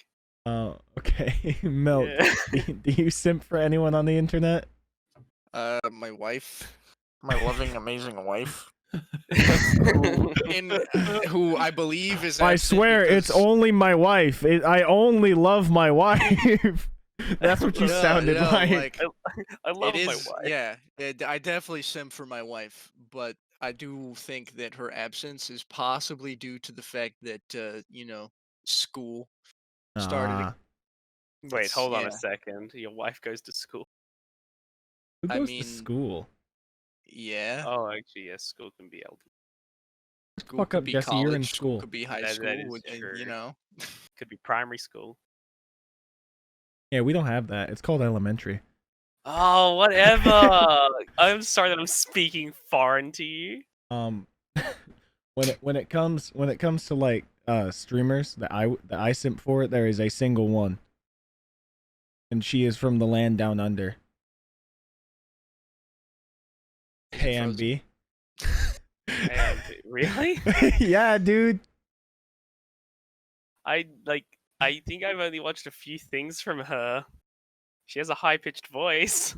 Oh, okay. Milk, Yeah. do you simp for anyone on the internet? My wife, my loving, amazing wife, who I believe is. I absent swear, it's because- only my wife. I only love my wife. That's what you sounded no, like. I love it my is, wife. yeah. I definitely simp for my wife, but I do think that her absence is possibly due to the fact that school started. Ah, Wait, It's- hold on yeah. a second. Your wife goes to school. who I goes mean, to school? Yeah, Oh, actually, yes, school can be LD. school fuck could up, be Jesse, you're in college, school. could be high That school. is You true. know, Could be primary school. Yeah, we don't have that. It's called elementary. Oh, whatever. I'm sorry that I'm speaking foreign to you. When it comes to like streamers that I simp for, there is a single one, and she is from the land down under. Hey, Frozen. MB. And really? Yeah, dude. I think I've only watched a few things from her. She has a high-pitched voice.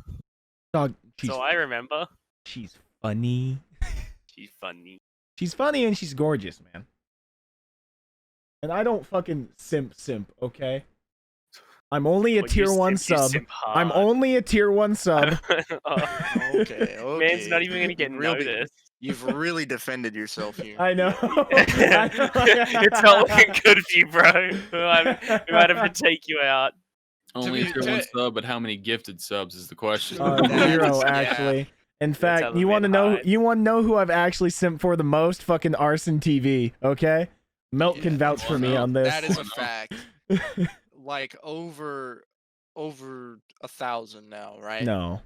Dog, she's So I remember. she's funny. She's funny. She's funny and she's gorgeous, man. And I don't fucking simp, okay? I'm only a Well, you tier 1 simp, you sub. simp I'm hard. only a tier 1 sub. Okay. Man's not even gonna get Really- noticed. You've really defended yourself here. I know. It's not looking good for you, bro. We might have to take you out. Only a be- tier 1 to- sub, but how many gifted subs is the question? That Zero, is- yeah. actually. In how fact, the you want to man know? hides. You want to know who I've actually simped for the most? Fucking Arson TV. Okay, Milk can Yeah, vouch for me no, on this. That is a No. fact. Like over 1,000 now, right? No,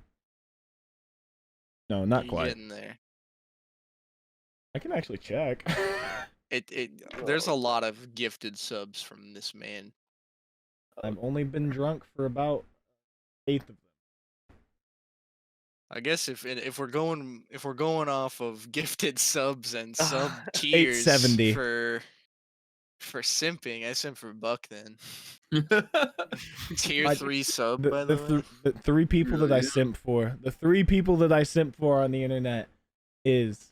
not You're quite. getting there. I can actually check. There's a lot of gifted subs from this man. I've only been drunk for about 8 of them. I guess if we're going off of gifted subs and sub tiers 870. for simping, I simp for Buck then. Tier I- 3 sub, The, by the, the way. th- the 3 people that I Really? simp for, the 3 people that I simp for on the internet is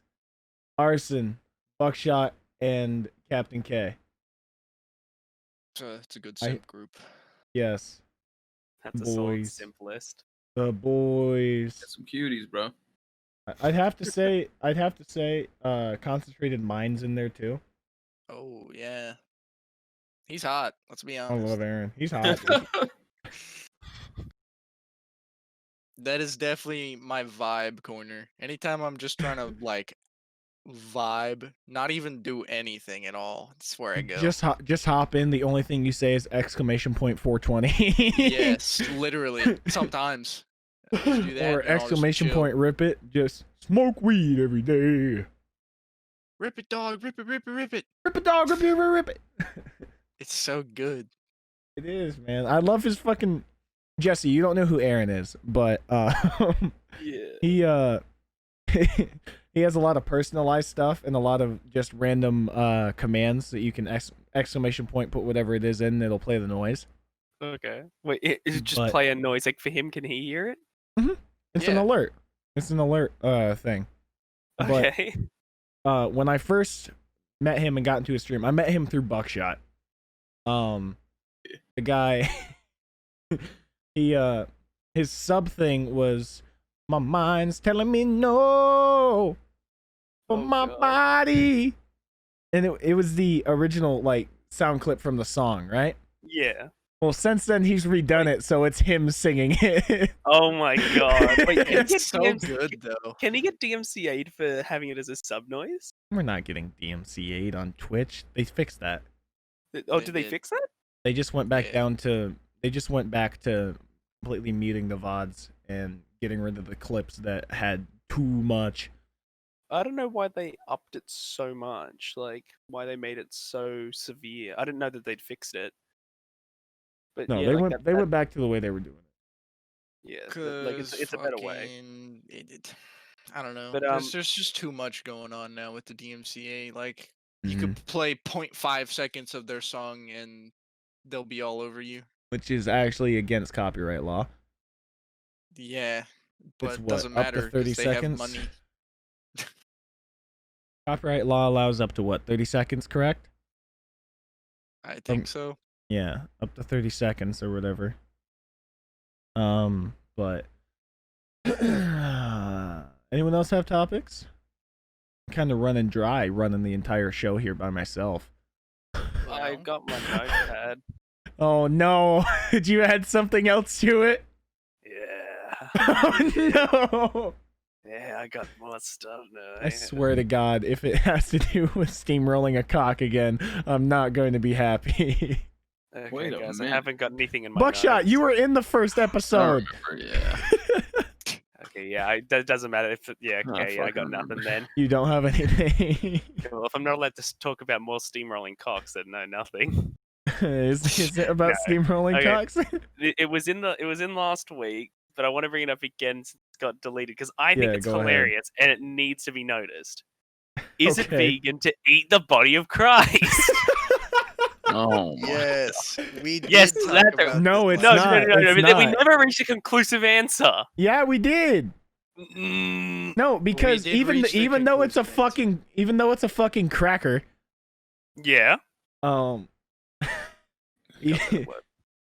Arson, Buckshot, and Captain K. It's a good I- simp group. Yes, That's a solid Boys. simp list. the boys. Some cuties, bro. I'd have to say, Concentrated Minds in there too. Oh yeah, he's hot. Let's be I honest. love Aaron. He's hot. dude. That is definitely my vibe corner. Anytime I'm just trying to like vibe, not even do anything at all. That's where I go. Just hop in. The only thing you say is exclamation point 420. Yes, literally. Sometimes. I just do that, Or and I'll just exclamation chill. point rip it. Just smoke weed every day. Rip it, dog. Rip it, rip it, rip it. Rip it, dog. Rip it, rip it. It's so good. It is, man. I love his fucking Jesse. You don't know who Aaron is, but Yeah. he he has a lot of personalized stuff and a lot of just random commands that you can exclamation point put whatever it is in, and it'll play the noise. Okay. Wait, is it just But- play a noise? Like for him, can he hear it? It's an Yeah. alert. It's an alert thing. But Okay. when I first met him and got into his stream, I met him through Buckshot. The guy, his sub thing was, my mind's telling me no, but Oh, my God. body, and it was the original like sound clip from the song, right? Yeah. Well, since then he's redone it, so it's him singing it. Oh my god. Wait, can he get It's so DMC good though. Can he get DMCA'd for having it as a sub noise? We're not getting DMCA'd on Twitch. They fixed that. Oh, They did they did. fix that? They just went back Yeah. down to. They just went back to completely muting the VODs and getting rid of the clips that had too much. I don't know why they upped it so much. Like, why they made it so severe. I didn't know that they'd fixed it. But No, yeah, they like went. They went back to the way they were doing it. Yeah, like it's a better way. I don't know. But, There's just too much going on now with the DMCA. Like you Mhm. could play 0.5 seconds of their song and they'll be all over you. Which is actually against copyright law. Yeah, but It's it what, doesn't up to matter 30 because they seconds? have money. Copyright law allows up to what, 30 seconds, correct? I think so. Yeah, up to 30 seconds or whatever. But anyone else have topics? I'm kind of running dry, running the entire show here by myself. I Well, got my notepad. Oh no! Did you add something else to it? Yeah. Oh no! Yeah, I got more stuff now. I swear to God, if it has to do with steamrolling a cock again, I'm not going to be happy. Okay, Wait a guys, I minute. haven't got anything in my Buckshot, notes. you were in the first episode. Yeah. Okay, yeah, that doesn't matter. If yeah, Oh, okay, yeah, I fuck, I got nothing remember. then. You don't have anything. Well, if I'm not allowed to talk about more steamrolling cocks, then no, nothing. is it about No. steamrolling Okay. cocks? It was in last week, but I want to bring it up again since it got deleted because I think Yeah, it's go ahead. hilarious and it needs to be noticed. Is it Okay. vegan to eat the body of Christ? Oh my. Yes, we did Yes, talk that's about No, this it's No, last no, not. no, no, no. It's But we not. never reached a conclusive answer. Yeah, we did. Mm, No, because did even reach the even though it's a conclusive fucking cracker, yeah.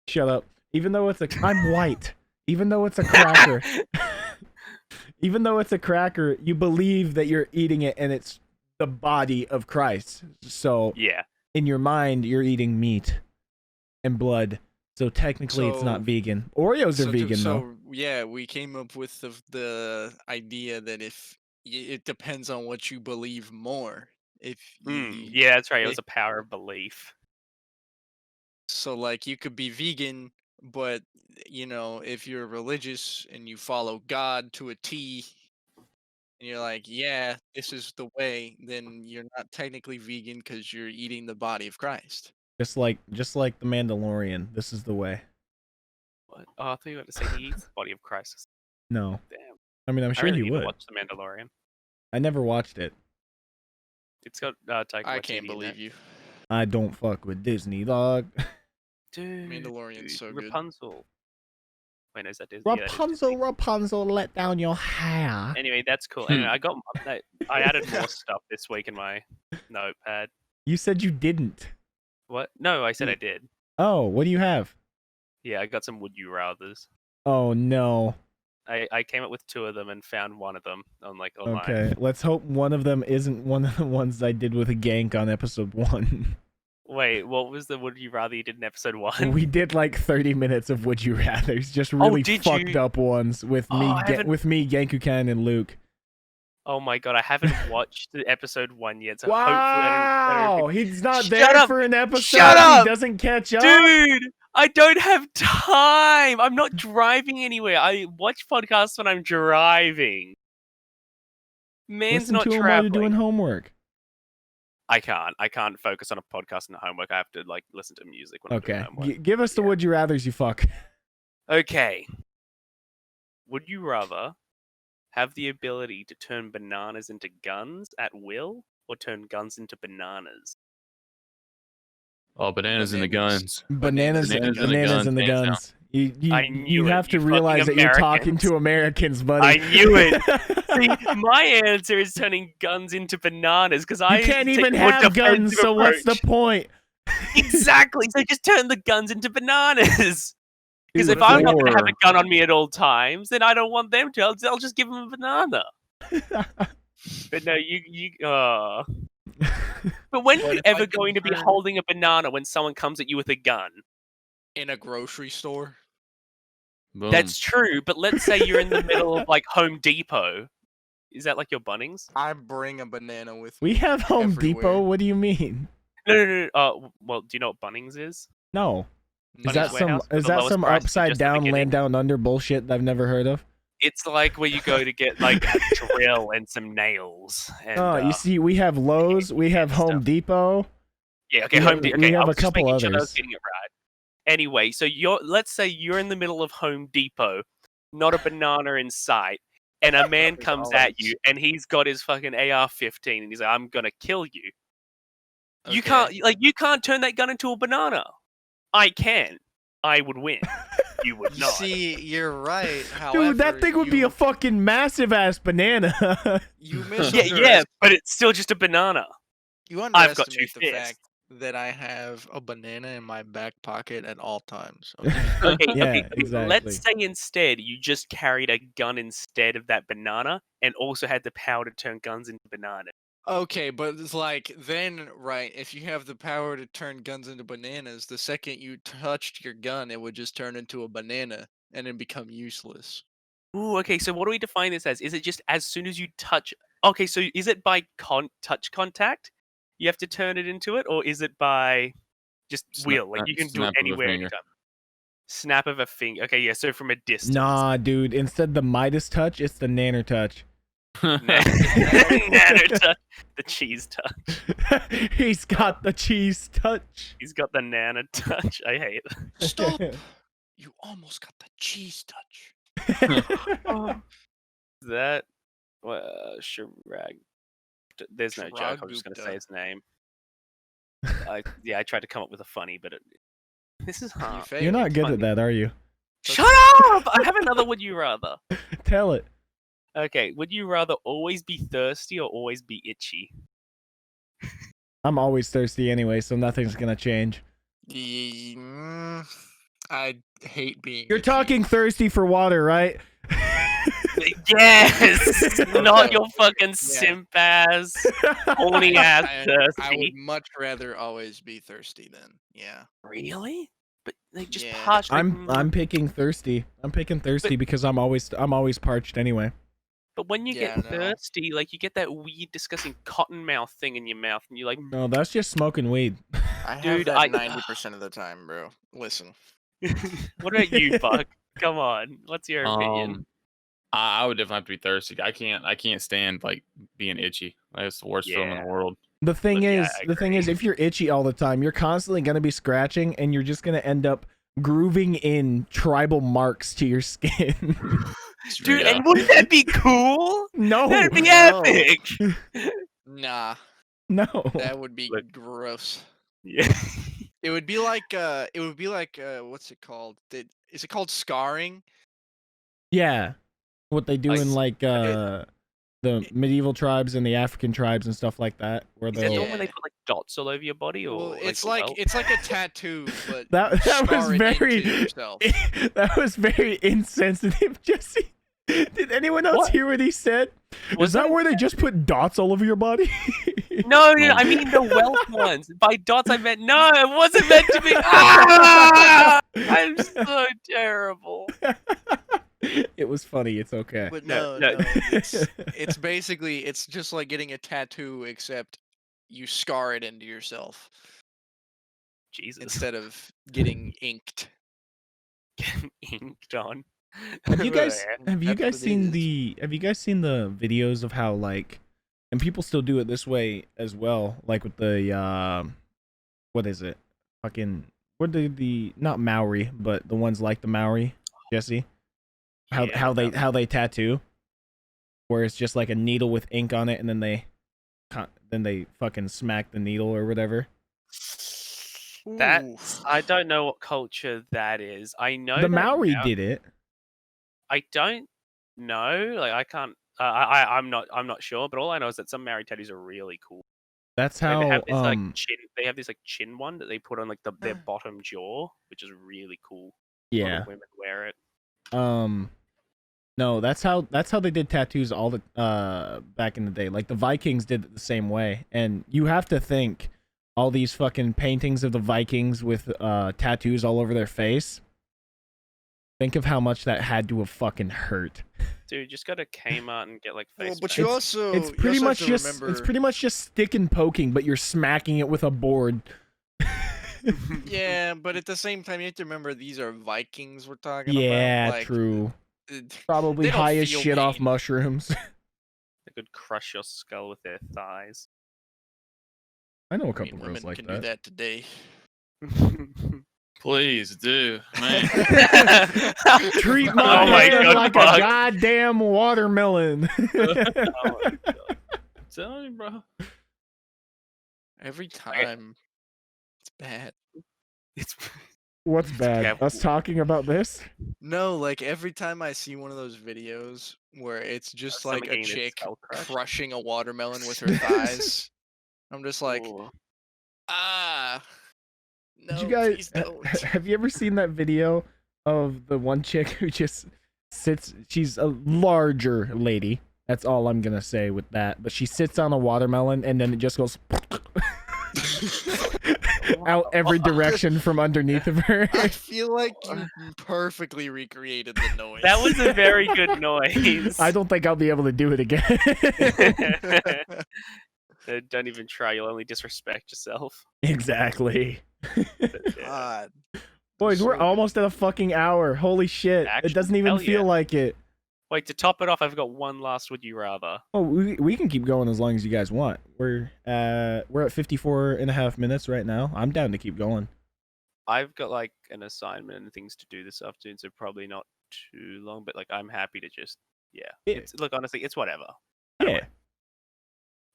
shut up. Even though it's I'm white. Even though it's a cracker, even though it's a cracker, you believe that you're eating it and it's the body of Christ. So Yeah. in your mind, you're eating meat and blood. So technically, it's not So- vegan. Oreos are vegan though. So yeah, we came up with the idea that it depends on what you believe more. If Yeah, that's right. It it- was a power of belief. So like you could be vegan, but if you're religious and you follow God to a T, and you're like, yeah, this is the way, then you're not technically vegan because you're eating the body of Christ. Just like the Mandalorian. This is the way. What? Oh, I thought you were going to say he eats the body of Christ. No, Damn. I mean I'm I sure really he need to would. watch The Mandalorian. I never watched it. It's got Taika I Waititi can't in believe it. you. I don't fuck with Disney, dog. Dude, Mandalorian's so good. Rapunzel. Wait, no, is that Disney? Yeah, that is Rapunzel, Disney. Rapunzel, let down your hair. Anyway, that's cool. Anyway, I added more stuff this week in my notepad. You said you didn't. What? No, I said I did. Oh, what do you have? Yeah, I got some would you rathers. Oh no. I came up with 2 of them and found one of them on online. Okay, let's hope one of them isn't one of the ones I did with a gank on episode 1. Wait, what was the would you rather you did in episode 1? We did like 30 minutes of would you rather's, just really did fucked you? up ones with Oh, me, I haven't- with me, Genkukan, and Luke. Oh my god, I haven't watched the episode 1 yet, so hopefully I Wow, don't he's not Shut there up! for an episode. Shut up! He doesn't catch up. Dude, I don't have time. I'm not driving anywhere. I watch podcasts when I'm driving. Man's Listen not to him while you're traveling. doing homework. I can't focus on a podcast and homework. I have to like listen to music when I'm doing Okay, homework. give us the Yeah. would you rather's, you fuck. Okay. Would you rather have the ability to turn bananas into guns at will, or turn guns into bananas? Oh, bananas in the Bananas. guns. Bananas, Bananas in the guns. guns. You I knew you it, have to you fucking realize that you're talking Americans. to Americans, buddy. I knew it. See, my answer is turning guns into bananas because I You can't take even a more have guns, defensive so what's the approach. point? Exactly. So just turn the guns into bananas. Because Dude, if I'm not going to have or- a gun on me at all times, then I don't want them to. I'll just give them a banana. But no, you. But when are What you if I ever can going to be turn- holding a banana when someone comes at you with a gun? In a grocery store. Boom. That's true. But let's say you're in the middle of like Home Depot. Is that like your Bunnings? I bring a banana with We me. have Home Depot. everywhere. What do you mean? No. Well, do you know what Bunnings is? No. Is Bunnings that some Warehouse for is the that lowest some price is upside just the down, beginning. land down under bullshit that I've never heard of? It's like where you go to get like a drill and some nails. And, Oh, you see, we have Lowe's, we have stuff. Home Depot. Yeah, okay, we Home have- Depot. we Okay, I have a was just couple making sure that I was others. getting it right. Anyway, so let's say you're in the middle of Home Depot, not a banana in sight, and a man comes at you, and he's got his fucking AR-15, and he's like, "I'm gonna kill you." You Okay. can't turn that gun into a banana. I can. I would win. You would You not. see, you're right. However, Dude, that thing would be a fucking massive ass banana. You Yeah, but it's still just a banana. You I've got underestimate two the fists. fact that I have a banana in my back pocket at all times. Okay, Yeah, okay, exactly. let's say instead you just carried a gun instead of that banana and also had the power to turn guns into bananas. Okay, but it's like then, right? If you have the power to turn guns into bananas, the second you touched your gun, it would just turn into a banana and then become useless. Ooh, okay, so what do we define this as? Is it just as soon as you touch... Okay, so is it by touch contact? You have to turn it into it? Or is it by just wheel? Like, you can do it snap of a anywhere, finger. anytime. Snap of a finger. Okay, yeah, so from a distance. Nah, dude. Instead the Midas touch, it's the Nanner touch. Nano touch. The cheese touch. He's got the cheese touch. He's got the nana touch. I hate it. Stop! You almost got the cheese touch. That Shirag. There's no joke. I'm just gonna say Shragupta. his name. I tried to come up with a funny, but this is You hard. failed. You're not good funny. at that, are you? Shut up! I have another would you rather. Tell it. Okay, would you rather always be thirsty or always be itchy? I'm always thirsty anyway, so nothing's gonna change. I hate being. You're itchy. talking thirsty for water, right? Yes! Not Okay. your fucking simp ass, horny ass I thirsty. would much rather always be thirsty then. Yeah. Really? But they just Yeah. parched. Like, I'm picking thirsty. I'm picking thirsty because I'm always parched anyway. but when you Yeah, get no. thirsty, like you get that weird, disgusting cotton mouth thing in your mouth, and you're like, No, that's just smoking weed. I have Dude, that I- 90% of the time, bro. Listen. "What about you, Buck? Come on, what's your opinion?" I would definitely have to be thirsty. I can't stand like being itchy. That's the worst feeling in Yeah. the world. The thing Yeah, is, I the thing is, if you're itchy all the time, you're constantly gonna be scratching, and you're just gonna end up grooving in tribal marks to your skin. Dude, Yeah. and wouldn't that be cool? No, That'd be no. epic. Nah, no. that would be Look. gross. Yeah. It would be like what's it called? Is it called scarring? Yeah, what they do Like, in like the medieval tribes and the African tribes and stuff like that, where Is that the they'll one where they Yeah. put like dots all over your body, or Well, it's a like welt? it's like a tattoo, but that you was scar it very into yourself. that was very insensitive, Jesse. Did anyone else What? hear what he said? Was Is that that- where they just put dots all over your body? No, I mean the welt ones. By dots, I meant no. It wasn't meant to be. Ah! I'm so terrible. It was funny. It's okay. But No, no, no. it's basically it's just like getting a tattoo, except you scar it into yourself Jesus, instead of getting inked. getting inked on. Have you guys That's what it seen is. have you guys seen the videos of how, like, and people still do it this way as well, like with the what is it? Fucking what the not Maori, but the ones like the Maori, Jesse? Yeah, How they tattoo? Where it's just like a needle with ink on it, and then they fucking smack the needle or whatever. That's I don't know what culture that is. I know The that Maori Mau- did it. I don't know. Like I can't. I'm not sure. But all I know is that some Maori tattoos are really cool. That's Like, how they have this like chin. They have this like chin one that they put on like their bottom jaw, which is really cool. A lot yeah. of women wear it. No, that's how they did tattoos all the back in the day. Like the Vikings did it the same way. And you have to think all these fucking paintings of the Vikings with tattoos all over their face. Think of how much that had to have fucking hurt. Dude, just go to Kmart and get like face. Well, but masks. you also It's you pretty also much have to just remember, it's pretty much just stick and poking, but you're smacking it with a board. yeah, but at the same time you have to remember these are Vikings we're talking Yeah, about. Like, true. uh, Probably they don't high as feel shit off pain. mushrooms. They could crush your skull with their thighs. I know a I mean, couple women girls like can that. do that today. Please do, man. Treat Oh my my hand God, like Buck. a goddamn watermelon. Oh my God. I'm telling you, bro. Every time. It's bad. It's What's bad? Yeah. Us talking about this? No, like every time I see one of those videos where it's just someone like a getting their chick skull crushed. crushing a watermelon with her thighs, I'm just like, Ooh. ah, no, Did you guys please don't. have you ever seen that video of the one chick who just sits? She's a larger lady. That's all I'm gonna say with that. But she sits on a watermelon and then it just goes out every direction from underneath of her. I feel like you perfectly recreated the noise. That was a very good noise. I don't think I'll be able to do it again. Don't even try. You'll only disrespect yourself. Exactly. God. Boys, we're So almost at a fucking hour. Holy shit. Actually, It doesn't even hell feel yeah. like it. Wait, to top it off, I've got one last would you rather. Oh, we can keep going as long as you guys want. We're at 54 and a half minutes right now. I'm down to keep going. I've got like an assignment and things to do this afternoon, so probably not too long, but like I'm happy to just Yeah. Look, honestly, it's whatever. Yeah.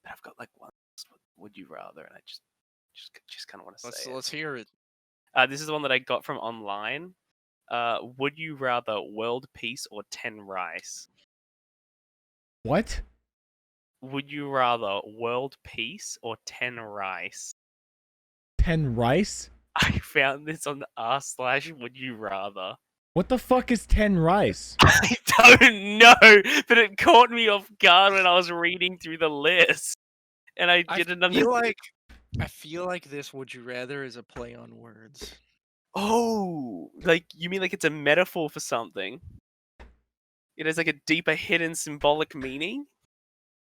But I've got like one last would you rather, and I just Just kind of want to say Let's hear it. This is the one that I got from online. Would you rather world peace or 10 rice? What? Would you rather world peace or 10 rice? 10 rice? I found this on r/would you rather. What the fuck is 10 rice? I don't know, but it caught me off guard when I was reading through the list, and I didn't understand. I feel like this "Would you rather" is a play on words. Oh, like you mean like it's a metaphor for something? It has like a deeper hidden symbolic meaning.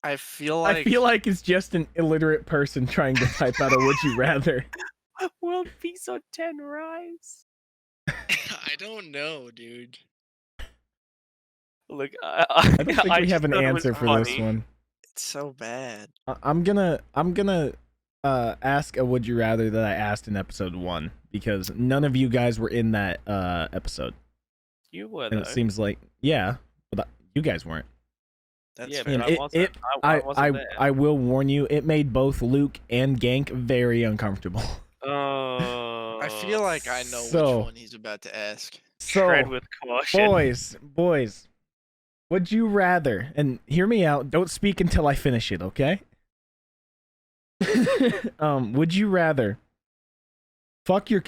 I feel like it's just an illiterate person trying to type out a would you rather. World peace or 10 rice? I don't know, dude. Look, I don't think we have an answer for this one. It's so bad. I'm gonna ask a would you rather that I asked in episode 1 because none of you guys were in that episode. You were, and though. It seems like but you guys weren't. That's yeah, fair. but I wasn't there. I will warn you, it made both Luke and Gank very uncomfortable. Oh, I feel like I know So- which one he's about to ask. tread So, with caution. boys, would you rather, and hear me out, don't speak until I finish it, okay? Would you rather fuck your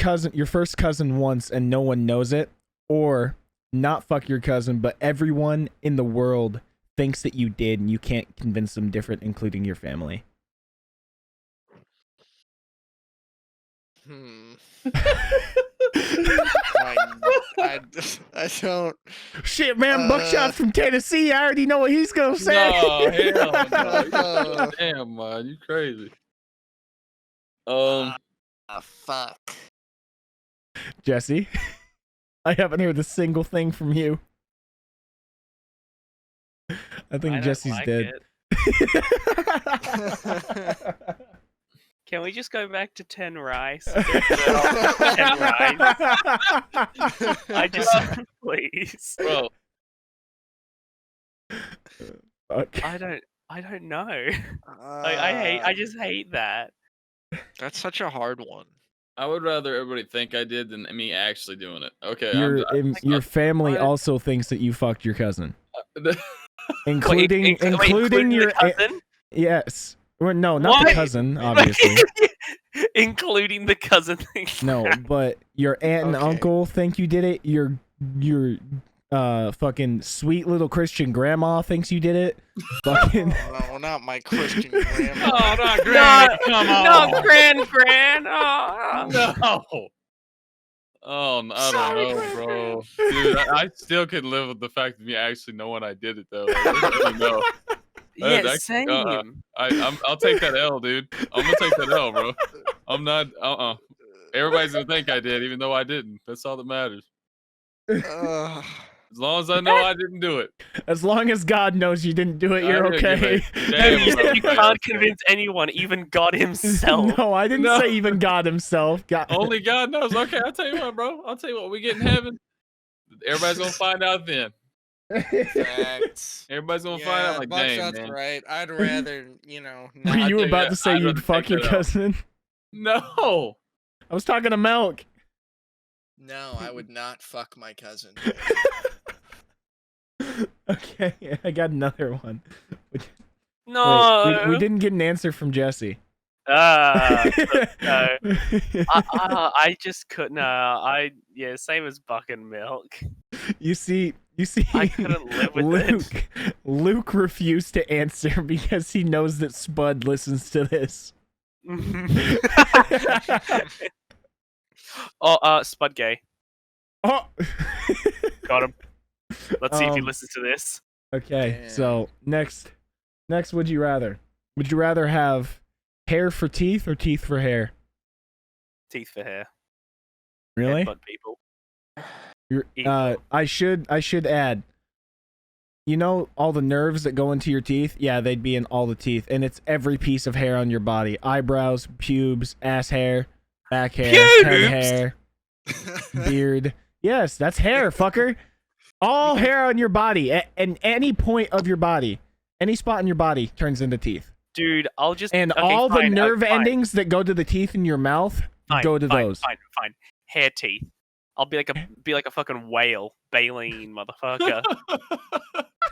first cousin once and no one knows it, or not fuck your cousin but everyone in the world thinks that you did and you can't convince them different, including your family? I don't. Shit, man, Buckshot's from Tennessee. I already know what he's gonna say. No, hell no. Damn, man, you crazy. Fuck. Jesse, I haven't heard a single thing from you. I think I don't Jesse's like dead. it. Can we just go back to 10 rice? 10 rice. I just please. Bro, Fuck. I don't know. I just hate that. That's such a hard one. I would rather everybody think I did than me actually doing it. Okay, Your family what? also thinks that you fucked your cousin, Wait, including your the cousin? yes. Well, no, not What? the cousin, obviously. Including the cousin thing. No, but your aunt and Okay. uncle think you did it. Your fucking sweet little Christian grandma thinks you did it. Fucking No, not my Christian grandma. Oh, not Granny, come on. No, Gran. Oh, No. Oh, I don't know, bro. Dude, I still could live with the fact that me actually knowing I did it, though. Like, I really know. yeah, That- same. I'll take that L, dude. I'm gonna take that L, bro. I'm not. Everybody's gonna think I did, even though I didn't. That's all that matters. Ugh. As long as I know I didn't do it. as long as God knows you didn't do it, you're I didn't okay. give a damn You about said you that. can't convince anyone, even God himself. No, I didn't No. say even God himself. God. Only God knows. Okay, I'll tell you what, bro. I'll tell you what. We get in heaven. Everybody's gonna find out then. Facts. Everybody's gonna find out. Like, dang, Buckshot's man. right. I'd rather, Were not you do about that. to say I'd you'd rather fuck take your that out. cousin? No. I was talking to Milk. No, I would not fuck my cousin. Okay, I got another one. No. Wait, we didn't get an answer from Jesse. No. I just couldn't. Same as Buck and Milk. You see, I couldn't live with it. Luke refused to answer because he knows that Spud listens to this. Spud gay. Oh. Got him. Let's see if he Um, listens to this. Okay, Damn. so next, would you rather? Would you rather have hair for teeth or teeth for hair? Teeth for hair. Really? Headbutt people. I should add. You know all the nerves that go into your teeth? Yeah, they'd be in all the teeth, and it's every piece of hair on your body: eyebrows, pubes, ass hair, back hair, head hair, beard. Yes, that's hair, fucker. All hair on your body, and any point of your body, any spot in your body turns into teeth. Dude, I'll just And okay, all the fine, nerve fine, endings that go to the teeth in your mouth go to fine, those. Fine. Hair teeth. I'll be like a fucking whale, baleen motherfucker.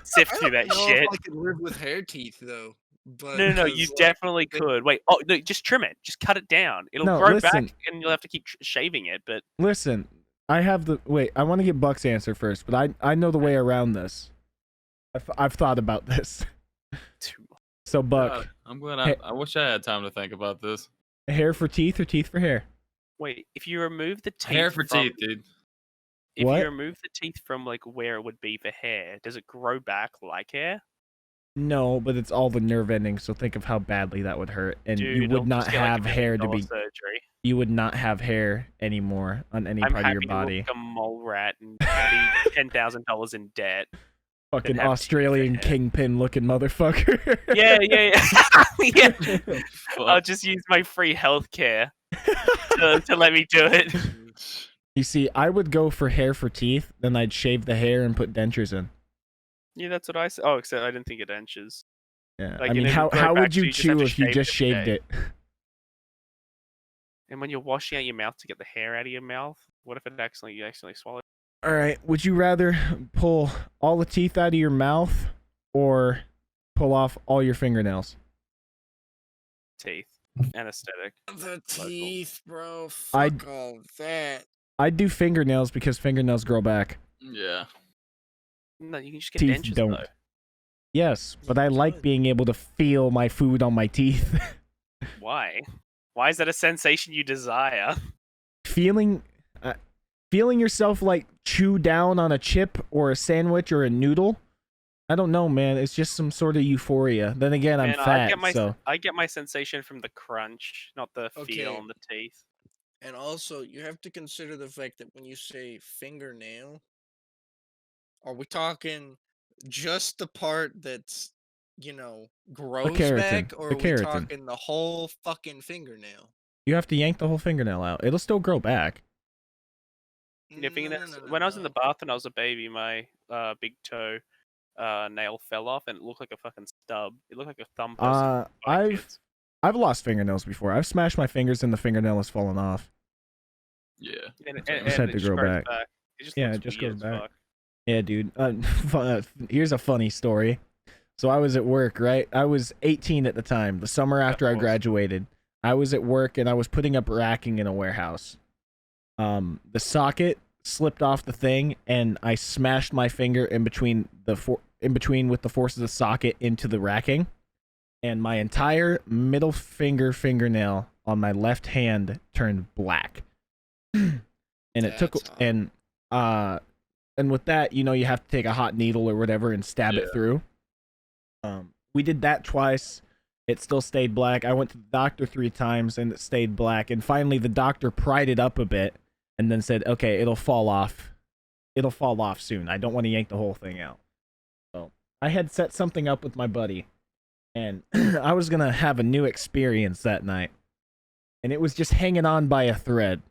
Sift I through don't that know shit. if I could live with hair teeth though. But No, you 'cause, like, definitely could. Wait, oh no, just trim it. Just cut it down. It'll No, grow listen. back, and you'll have to keep shaving it. But Listen, I have the wait. I want to get Buck's answer first, but I know the way around this. I've thought about this. So Buck, I'm glad Hey- I wish I had time to think about this. hair for teeth or teeth for hair? wait, if you remove the teeth, Hair for from, teeth, dude. If What? you remove the teeth from like where it would be for hair, does it grow back like hair? No, but it's all the nerve endings. So think of how badly that would hurt, and Dude, you it'll would not just get, like, have $1 hair to million be. surgery. You would not have hair anymore on any I'm part of happy your to body. look like a mole rat and be $10,000 in debt. Fucking have teeth for Australian hair. kingpin looking motherfucker. Yeah. Yeah. I'll Fuck. just use my free healthcare to let me do it. You see, I would go for hair for teeth, then I'd shave the hair and put dentures in. Yeah, that's what I said. Oh, except I didn't think it dentures. Yeah, Like, I mean, it how would grow would back, so you you just have chew to if you shave just it shaved every it? And when you're washing out your mouth to get the hair out of your mouth, what if you accidentally swallow All right, would you rather pull all the teeth out of your mouth or pull off all your fingernails? teeth? Anesthetic. The teeth, bro. I'd- Fuck all that. I'd do fingernails because fingernails grow back. Yeah. No, you can just get Teeth dentures don't. though. Yes, but I like being able to feel my food on my teeth. Why? Why is that a sensation you desire? feeling yourself like chew down on a chip or a sandwich or a noodle. I don't know, man. It's just some sort of euphoria. Then again, I'm Man, fat, so I get my sensation from the crunch, not the feel Okay. on the teeth. And also, you have to consider the fact that when you say fingernail, are we talking just the part that's, grows keratin, back, the or are we keratin. talking the whole fucking fingernail? you have to yank the whole fingernail out. It'll still grow back. Yeah, fingernails. No, When I was in the no. bath when I was a baby, my big toe nail fell off and it looked like a fucking stub. It looked like a thumb. I've lost fingernails before. I've smashed my fingers and the fingernail has fallen off. Yeah. And just had to grow grows back. It just Yeah, looks it just weird goes as back. fuck. Yeah, dude. Here's a funny story. So I was at work, right? I was 18 at the time, the summer after I course. graduated. I was at work and I was putting up racking in a warehouse. The socket slipped off the thing and I smashed my finger in between with the force of the socket into the racking, and my entire middle fingernail on my left hand turned black. And it took That's and with that, you have to take a hot needle or whatever and stab it Yeah. through. We did that twice. It still stayed black. I went to the doctor 3 times and it stayed black. And finally, the doctor pried it up a bit and then said, "Okay, it'll fall off. It'll fall off soon. I don't want to yank the whole thing out." So I had set something up with my buddy, and I was gonna have a new experience that night, and it was just hanging on by a thread.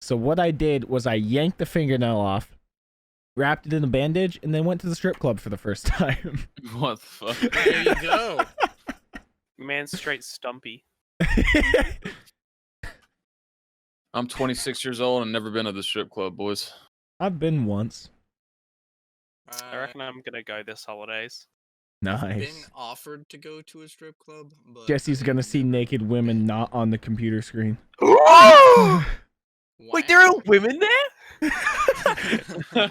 So what I did was I yanked the fingernail off, wrapped it in a bandage, and then went to the strip club for the first time. What the fuck? There you go. Man's straight stumpy. I'm 26 years old and never been to the strip club, boys. I've been once. I reckon I'm gonna go this holidays. Been Nice. offered to go to a strip club, but Jesse's gonna see naked women not on the computer screen. Wait, there are women there?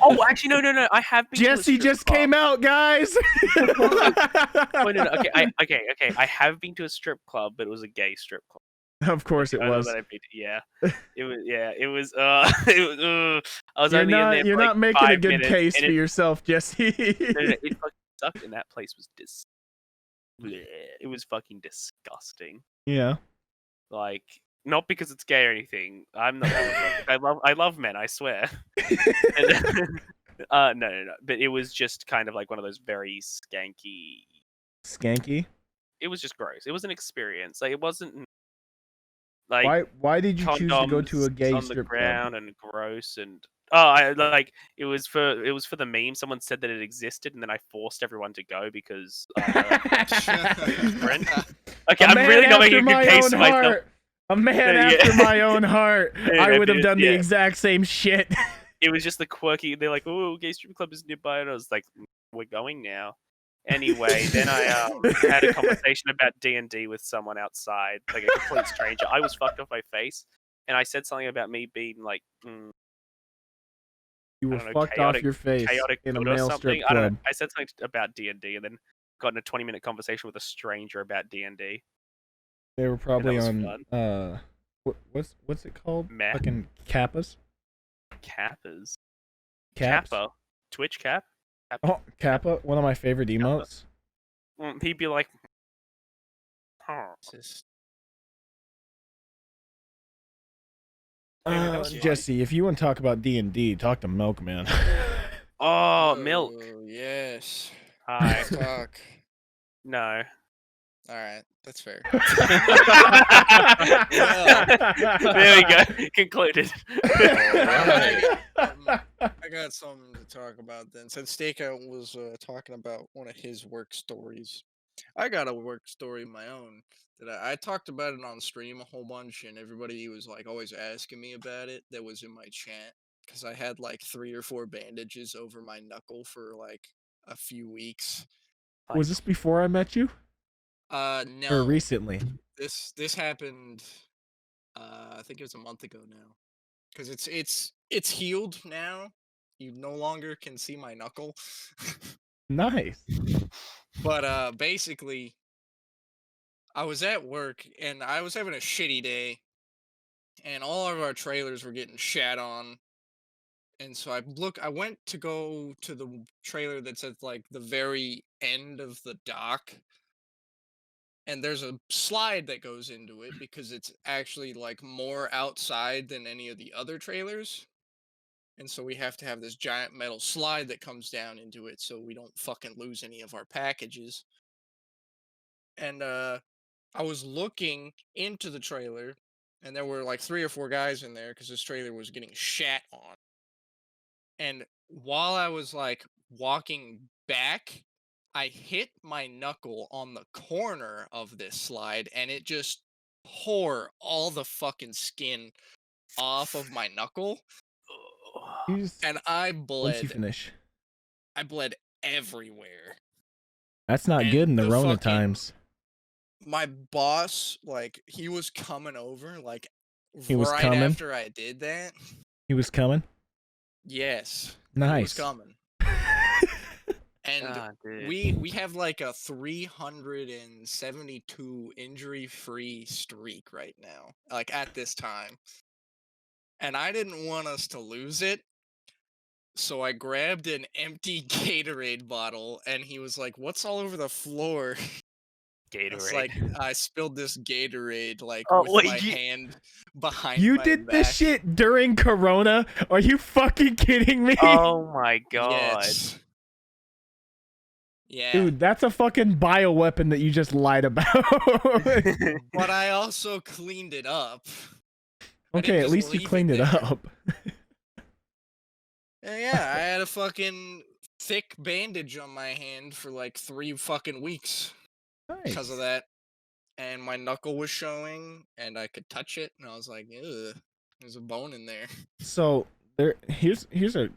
Oh, actually, no. I have been. Jesse just came out, guys. Wait, no. Okay. I have been to a strip club, but it was a gay strip club. Of course it I know was. that I've been to- yeah, it was. Yeah, it was. It was. I was You're only in not. there. You're for not like making a 5 good minutes, case and for yourself, Jesse. it fucking sucked, and that place was bleh. It was fucking disgusting. Yeah. Like, not because it's gay or anything. I'm not. I love men. I swear. No. But it was just kind of like one of those very skanky. Skanky. It was just gross. It was an experience. Like, it wasn't like Why did you choose to go to a condoms gay on the strip club? ground and gross, and it was for the meme. Someone said that it existed, and then I forced everyone to go because friend. Okay, A I'm man really not after making a my good case own for myself. heart. A man Yeah. after my own heart. Yeah, I would have dude, done the yeah. exact same shit. It was just the quirky. They're like, "Oh, gay strip club is nearby," and I was like, "We're going now." Anyway, then I had a conversation about D&D with someone outside, like a complete stranger. I was fucked off my face, and I said something about me being like, You I were don't know, fucked chaotic, off your face chaotic in a good or male something. strip I don't know. club. I said something about D&D, and then got in a 20-minute conversation with a stranger about D&D. They were probably was on what's it called? Meh. Fucking Kappas? Kappas. Caps? Kappa. Twitch cap? Oh, Kappa, one of my favorite emotes. He'd be like, huh. Maybe that was fun. Jesse, if you want to talk about D&D, talk to Milkman. Oh, Milk. Yes. Hi. Let's talk. No. All right, that's fair. There we go. Concluded. I got something to talk about then. Since Stakeout was talking about one of his work stories, I got a work story of my own that I talked about it on stream a whole bunch, and everybody was like always asking me about it. That was in my chat because I had like 3 or 4 bandages over my knuckle for like a few weeks. Was this before I met you? No. Or recently? This happened. I think it was a month ago now, because it's healed now. You no longer can see my knuckle. Nice. But basically, I was at work and I was having a shitty day, and all of our trailers were getting shat on. And so I went to go to the trailer that's at like the very end of the dock. And there's a slide that goes into it because it's actually like more outside than any of the other trailers. And so we have to have this giant metal slide that comes down into it so we don't fucking lose any of our packages. And I was looking into the trailer, and there were like 3 or 4 guys in there because this trailer was getting shat on. And while I was like walking back, I hit my knuckle on the corner of this slide, and it just tore all the fucking skin off of my knuckle. And I Once you bled. finish. I bled everywhere. That's not And good in the the Rona fucking- times. My boss, like, he was coming over, like, He was right coming? after I did that. He was coming? Yes. He was Nice. coming. And dude. we have like a 372 injury-free streak right now, like at this time. And I didn't want us to lose it. So I grabbed an empty Gatorade bottle, and he was like, "What's all over the floor?" It's Gatorade. like I spilled this Gatorade like Oh, with wait, my you- hand behind You my did back. this shit during Corona? Are you fucking kidding me? Oh my god. Yes. Yeah. Dude, that's a fucking bioweapon that you just lied about. But I also cleaned it up. I didn't Okay, at just least you leave cleaned it there. up. Yeah, I had a fucking thick bandage on my hand for like 3 fucking weeks because of that. And my knuckle was showing, and I could touch it, and I was like, ugh, there's a bone in there. So here's a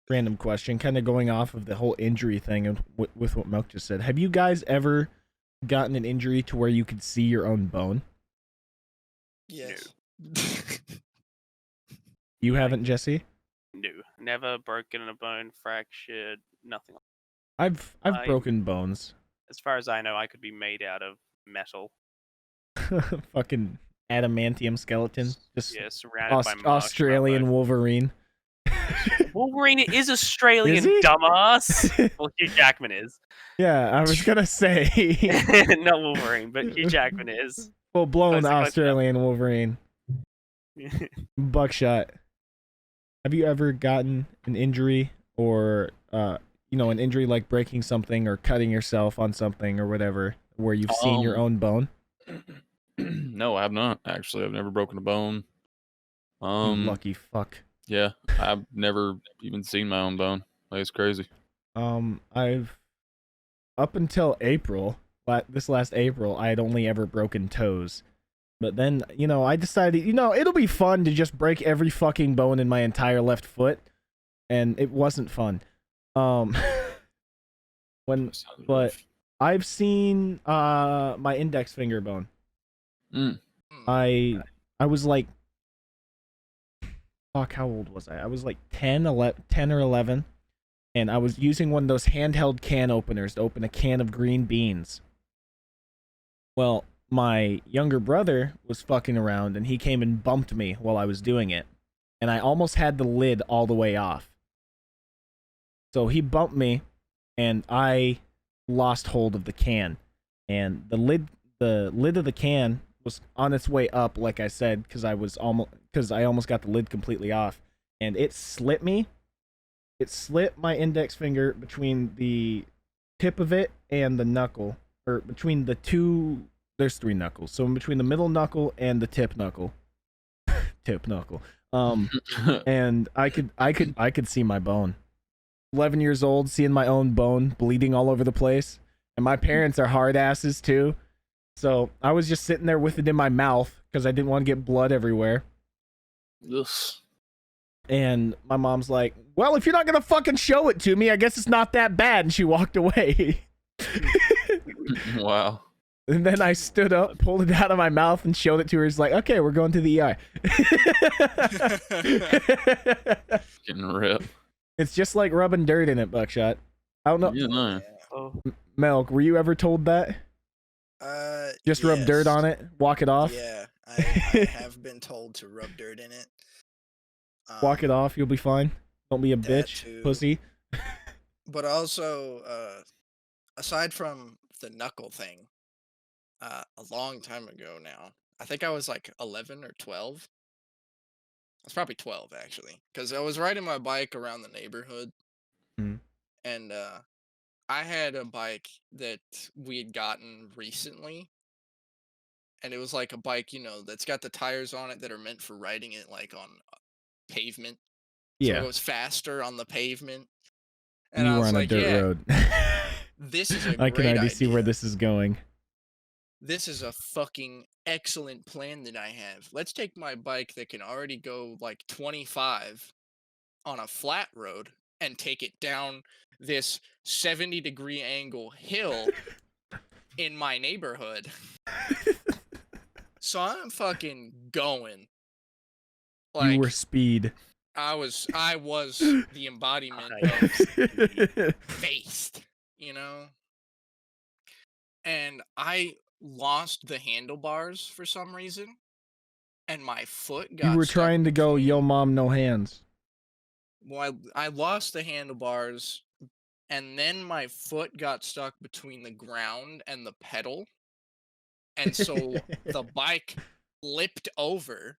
random question, kind of going off of the whole injury thing and with what Milk just said. Have you guys ever gotten an injury to where you could see your own bone? Yes. You haven't, Jesse? No, never broken a bone, fractured, nothing. I've I- broken bones. As far as I know, I could be made out of metal. Fucking adamantium skeleton. Just Yeah, surrounded by Australian marshmallow. Wolverine. Wolverine is Australian, Is he? dumbass. Well, Hugh Jackman is. Yeah, I was gonna say Not Wolverine, but Hugh Jackman is. full blown Classic Australian Wolverine. Buckshot. Have you ever gotten an injury or an injury like breaking something or cutting yourself on something or whatever where you've seen your own bone? No, I have not. Actually, I've never broken a bone. You lucky fuck. Yeah, I've never even seen my own bone. Like, it's crazy. I've up until April, this last April, I had only ever broken toes. But then, I decided, it'll be fun to just break every fucking bone in my entire left foot, and it wasn't fun. Sounds But rough. I've seen my index finger bone. Mm. I was like, fuck, how old was I? I was like 10 or 11, and I was using one of those handheld can openers to open a can of green beans. Well, my younger brother was fucking around, and he came and bumped me while I was doing it, and I almost had the lid all the way off. So he bumped me, and I lost hold of the can, and the lid of the can was on its way up, like I said, because I almost got the lid completely off, and it slit me. It slit my index finger between the tip of it and the knuckle, or between the two. There's 3 knuckles, so in between the middle knuckle and the tip knuckle. Tip knuckle. And I could see my bone. 11 years old, seeing my own bone bleeding all over the place, and my parents are hard asses too. So I was just sitting there with it in my mouth because I didn't want to get blood everywhere. Ugh. And my mom's like, well, if you're not gonna fucking show it to me, I guess it's not that bad. And she walked away. Wow. And then I stood up, pulled it out of my mouth, and showed it to her. It's like, okay, we're going to the ER. Getting ripped. It's just like rubbing dirt in it, Buckshot. I don't know. Yeah, no. Oh, Melk, were you ever told that? Just rub dirt on it, walk it off? Yeah, I have been told to rub dirt in it. Walk it off, you'll be fine. Don't be a that bitch, too. pussy. But also, aside from the knuckle thing, a long time ago now, I think I was like 11 or 12. I was probably 12 actually, because I was riding my bike around the neighborhood, Mhm. and I had a bike that we had gotten recently, and it was like a bike, that's got the tires on it that are meant for riding it like on pavement. So it Yeah, goes faster on the pavement. and And you I were was on a like, dirt yeah, road. this is a I can great already see where idea. this is going. This is a fucking excellent plan that I have. Let's take my bike that can already go like 25 on a flat road and take it down this 70-degree angle hill in my neighborhood. So I'm fucking going. You were Like speed. I was the embodiment of faced, And I lost the handlebars for some reason, and my foot got You were stuck trying to go, yo between- mom, no hands. Well, I lost the handlebars, and then my foot got stuck between the ground and the pedal, and so the bike flipped over,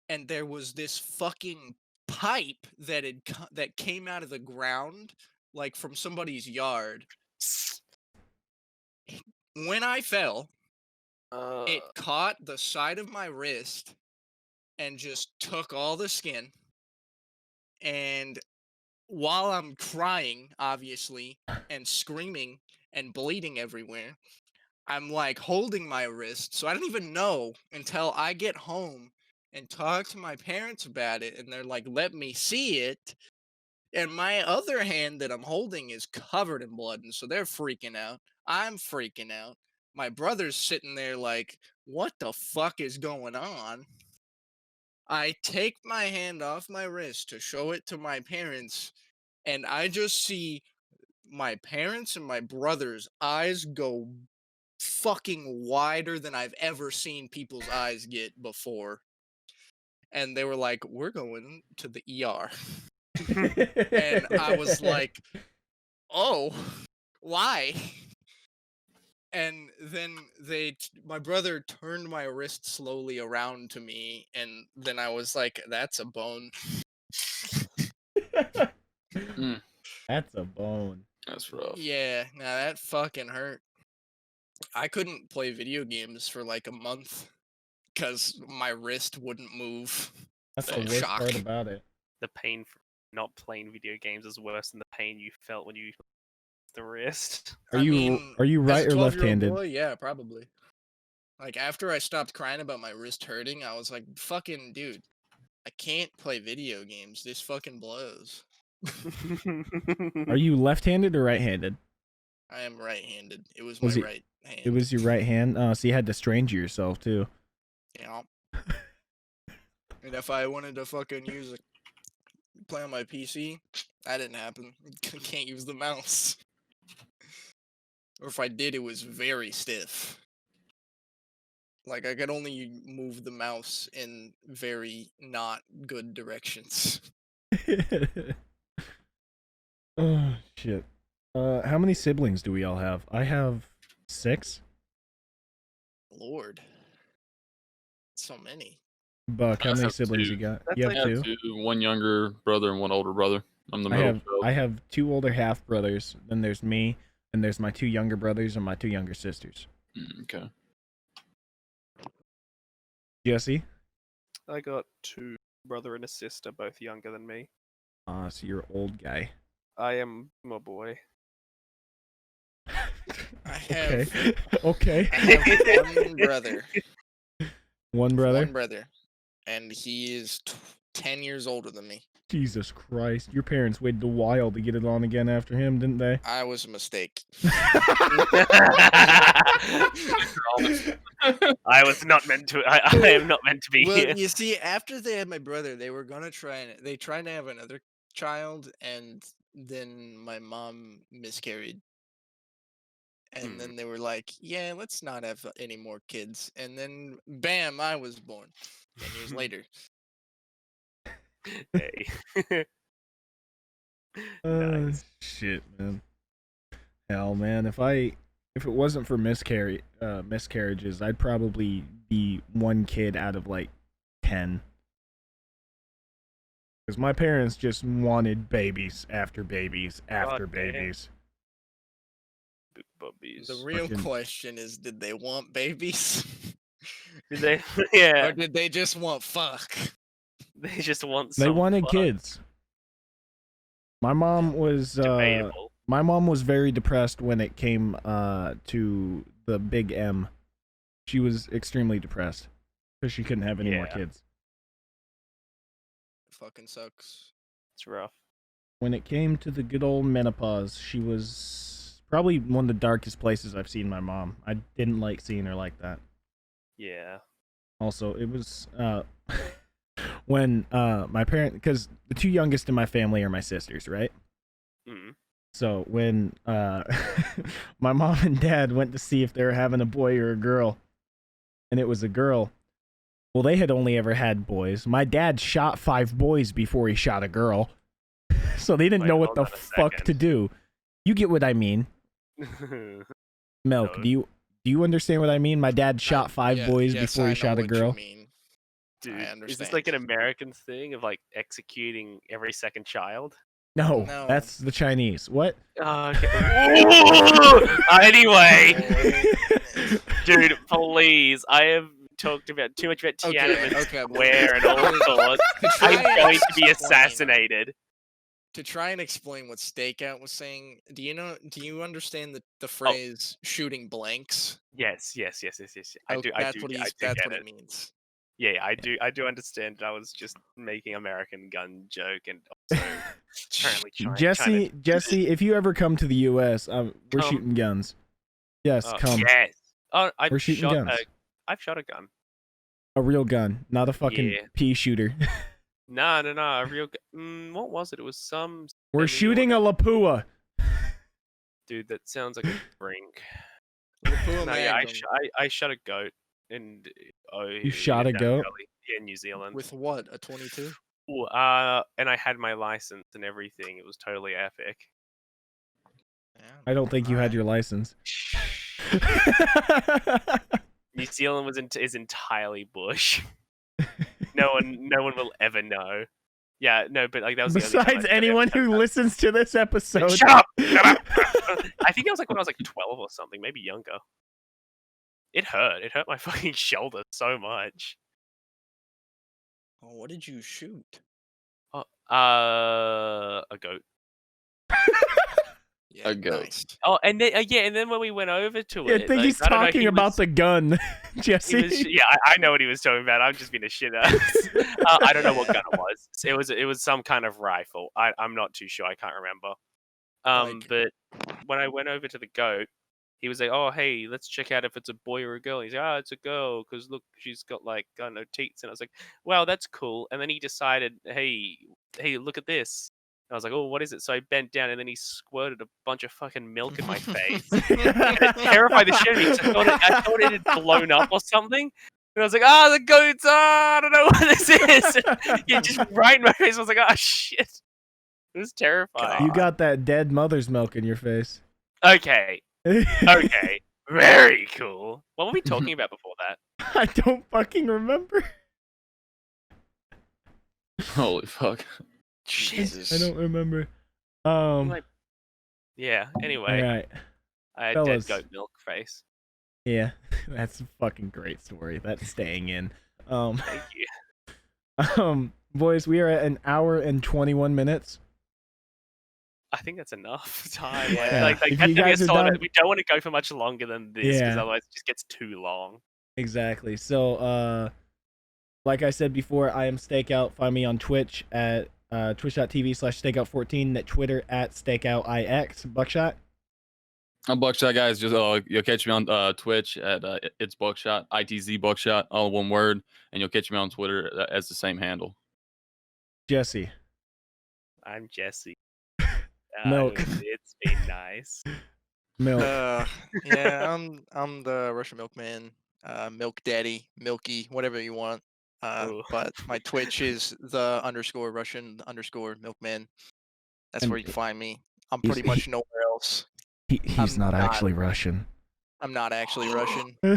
and there was this fucking pipe that came out of the ground, like from somebody's yard. When I fell, it caught the side of my wrist and just took all the skin. And while I'm crying, obviously, and screaming and bleeding everywhere, I'm like holding my wrist. So I don't even know until I get home and talk to my parents about it. And they're like, let me see it. And my other hand that I'm holding is covered in blood. And so they're freaking out. I'm freaking out. My brother's sitting there like, what the fuck is going on? I take my hand off my wrist to show it to my parents, and I just see my parents and my brother's eyes go fucking wider than I've ever seen people's eyes get before. And they were like, we're going to the ER. And I was like, oh, why? And then my brother turned my wrist slowly around to me, and then I was like, that's a bone. That's a bone. That's rough. Yeah, now that fucking hurt. I couldn't play video games for like a month because my wrist wouldn't move. That's the So, worst shock. part about it. The pain for not playing video games is worse than the pain you felt when you the wrist. Are I you mean, are you as right a or 12-year-old left-handed? boy, yeah, probably. Like after I stopped crying about my wrist hurting, I was like, "Fucking dude, I can't play video games. This fucking blows." Are you left-handed or right-handed? I am right-handed. It was Was my it- right hand. It was your right hand. So you had to strain yourself too. Yeah. And if I wanted to fucking play on my PC, that didn't happen. Can't use the mouse. Or if I did, it was very stiff. Like I could only move the mouse in very not good directions. Oh shit. How many siblings do we all have? I have 6. Lord. So many. Buck, how I many have siblings 2. you got? That's You like- have I have 2. 2, one younger brother and one older brother. I'm the middle child. I have 2 older half brothers. Then there's me, and there's my 2 younger brothers and my 2 younger sisters. Okay. Jesse. I got 2 brother and a sister, both younger than me. So you're old guy. I am my boy. I have Okay. Okay. I have one brother. One brother. One brother. And he is 10 years older than me. Jesus Christ. Your parents waited a while to get it on again after him, didn't they? I was a mistake. I was not meant to. I am not meant to be Well, here. you see, after they had my brother, they were gonna they tried to have another child, and then my mom miscarried. And then they were like, "Yeah, let's not have any more kids." And then, bam, I was born 10 years later. Hey. Nice. Shit, man. Hell, man. If it wasn't for miscarriages, I'd probably be one kid out of like 10. Because my parents just wanted babies after babies after God damn. babies. Big bubbies. The real Fucking- question is, did they want babies? Did they? Yeah. Or did they just want fuck? They just want. They some wanted fun. kids. My mom was Debatable. my mom was very depressed when it came to the big M. She was extremely depressed because she couldn't have any more Yeah. kids. Fucking sucks. It's rough. When it came to the good old menopause, she was probably one of the darkest places I've seen my mom. I didn't like seeing her like that. Yeah. Also, it was when my parent, because the 2 youngest in my family are my sisters, right? Mm. So when my mom and dad went to see if they were having a boy or a girl, and it was a girl, well, they had only ever had boys. My dad shot 5 boys before he shot a girl, so they didn't Wait, know what the hold on a fuck to second. do. You get what I mean? Milk, No. do you understand what I mean? My dad shot 5 boys yes, before I he know shot a what you girl. mean. Dude, is this understand. like an American thing of like executing every second child? No, No. that's the Chinese. What? Oh, okay. Anyway, dude, please. I have talked about too much about Tiananmen okay, well, Square and all sorts. To try I'm and going to be explain- assassinated. To try and explain what Stakeout was saying, do you understand the phrase shooting blanks? Yes. I Oh, do. That's I what do he's. get That's what it. he means. Yeah, I do understand. I was just making American gun joke and also apparently China. Jesse, if you ever come to the U.S., we're Come. shooting guns. Yes, come. Yes. Oh, We're shooting guns. I've shot a gun. A real gun, not a fucking Yeah. pea shooter. No, a real gun. What was it? It was some. We're shooting a Lapua. Dude, that sounds like a drink. Lapua No, yeah, Magnum. I shot a goat in. You shot a down goat? Valley, in New Zealand. With what? A 22? Ooh, and I had my license and everything. It was totally epic. I don't think you had your license. New Zealand is entirely bush. No one will ever know. Yeah, no, but like that was the only time Besides I ever anyone done who that. listens to this episode. Shut up! Shut up! I think it was like when I was like 12 or something, maybe younger. It hurt. It hurt my fucking shoulder so much. Oh, what did you shoot? A goat. Yeah, A goat. nice. Oh, and then and then when we went over to Yeah, I it, think he's I don't know, talking he about was- the gun, he Jesse. was- yeah, I know what he was talking about. I'm just being a shitter. I don't know what gun it was. It was some kind of rifle. I'm not too sure. I can't remember. But when I went over to the goat, he was like, "Oh, hey, let's check out if it's a boy or a girl." He's like, "Oh, it's a girl because look, she's got like I don't know teats." And I was like, "Wow, that's cool." And then he decided, "Hey, look at this." And I was like, "Oh, what is it?" So I bent down, and then he squirted a bunch of fucking milk in my face. It terrified the shit out of me 'cause I thought it had blown up or something. And I was like, the goats, I don't know what this is. Yeah, just right in my face. I was like, oh, shit. It was terrifying. You got that dead mother's milk in your face. Okay. Okay. Very cool. What were we talking about before that? I don't fucking remember. Holy fuck. Jesus. I don't remember. Yeah, anyway. All right. I had Fellas. dead goat milk face. Yeah, that's a fucking great story. That's staying in. Thank you. Boys, we are at an hour and 21 minutes. I think that's enough time. Yeah. Like If that's you gonna be a guys are solid- done- we don't want to go for much longer than this because Yeah. otherwise it just gets too long. Exactly. So, like I said before, I am Stakeout. Find me on Twitch at twitch.tv/Stakeout14, at Twitter at StakeoutIX. Buckshot. I'm Buckshot, guys. Just you'll catch me on Twitch at ItzBuckshot, ITZBuckshot, all one word, and you'll catch me on Twitter as the same handle. Jesse. I'm Jesse. Milk. It's been nice. Milk. Yeah, I'm the Russian Milkman, Milk Daddy, Milky, whatever you want. Ooh. But my Twitch is the _Russian _Milkman. That's And where you can find me. I'm he's- pretty much nowhere else. He's I'm not not- actually Russian. I'm not actually Russian. he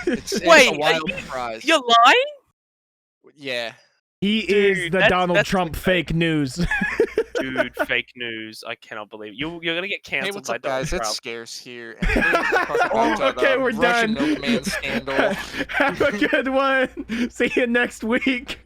It's Wait, a are wild you- surprise. You're lying? Yeah. is Dude, the that's- Donald that's Trump clickbait. fake news. Dude, fake news. I cannot believe you're gonna get Hey, cancelled what's by up, Donald guys? It's Trump. scarce here. And today we're gonna talk about, Okay, the we're Russian done. Milkman scandal. Have a good one. See you next week.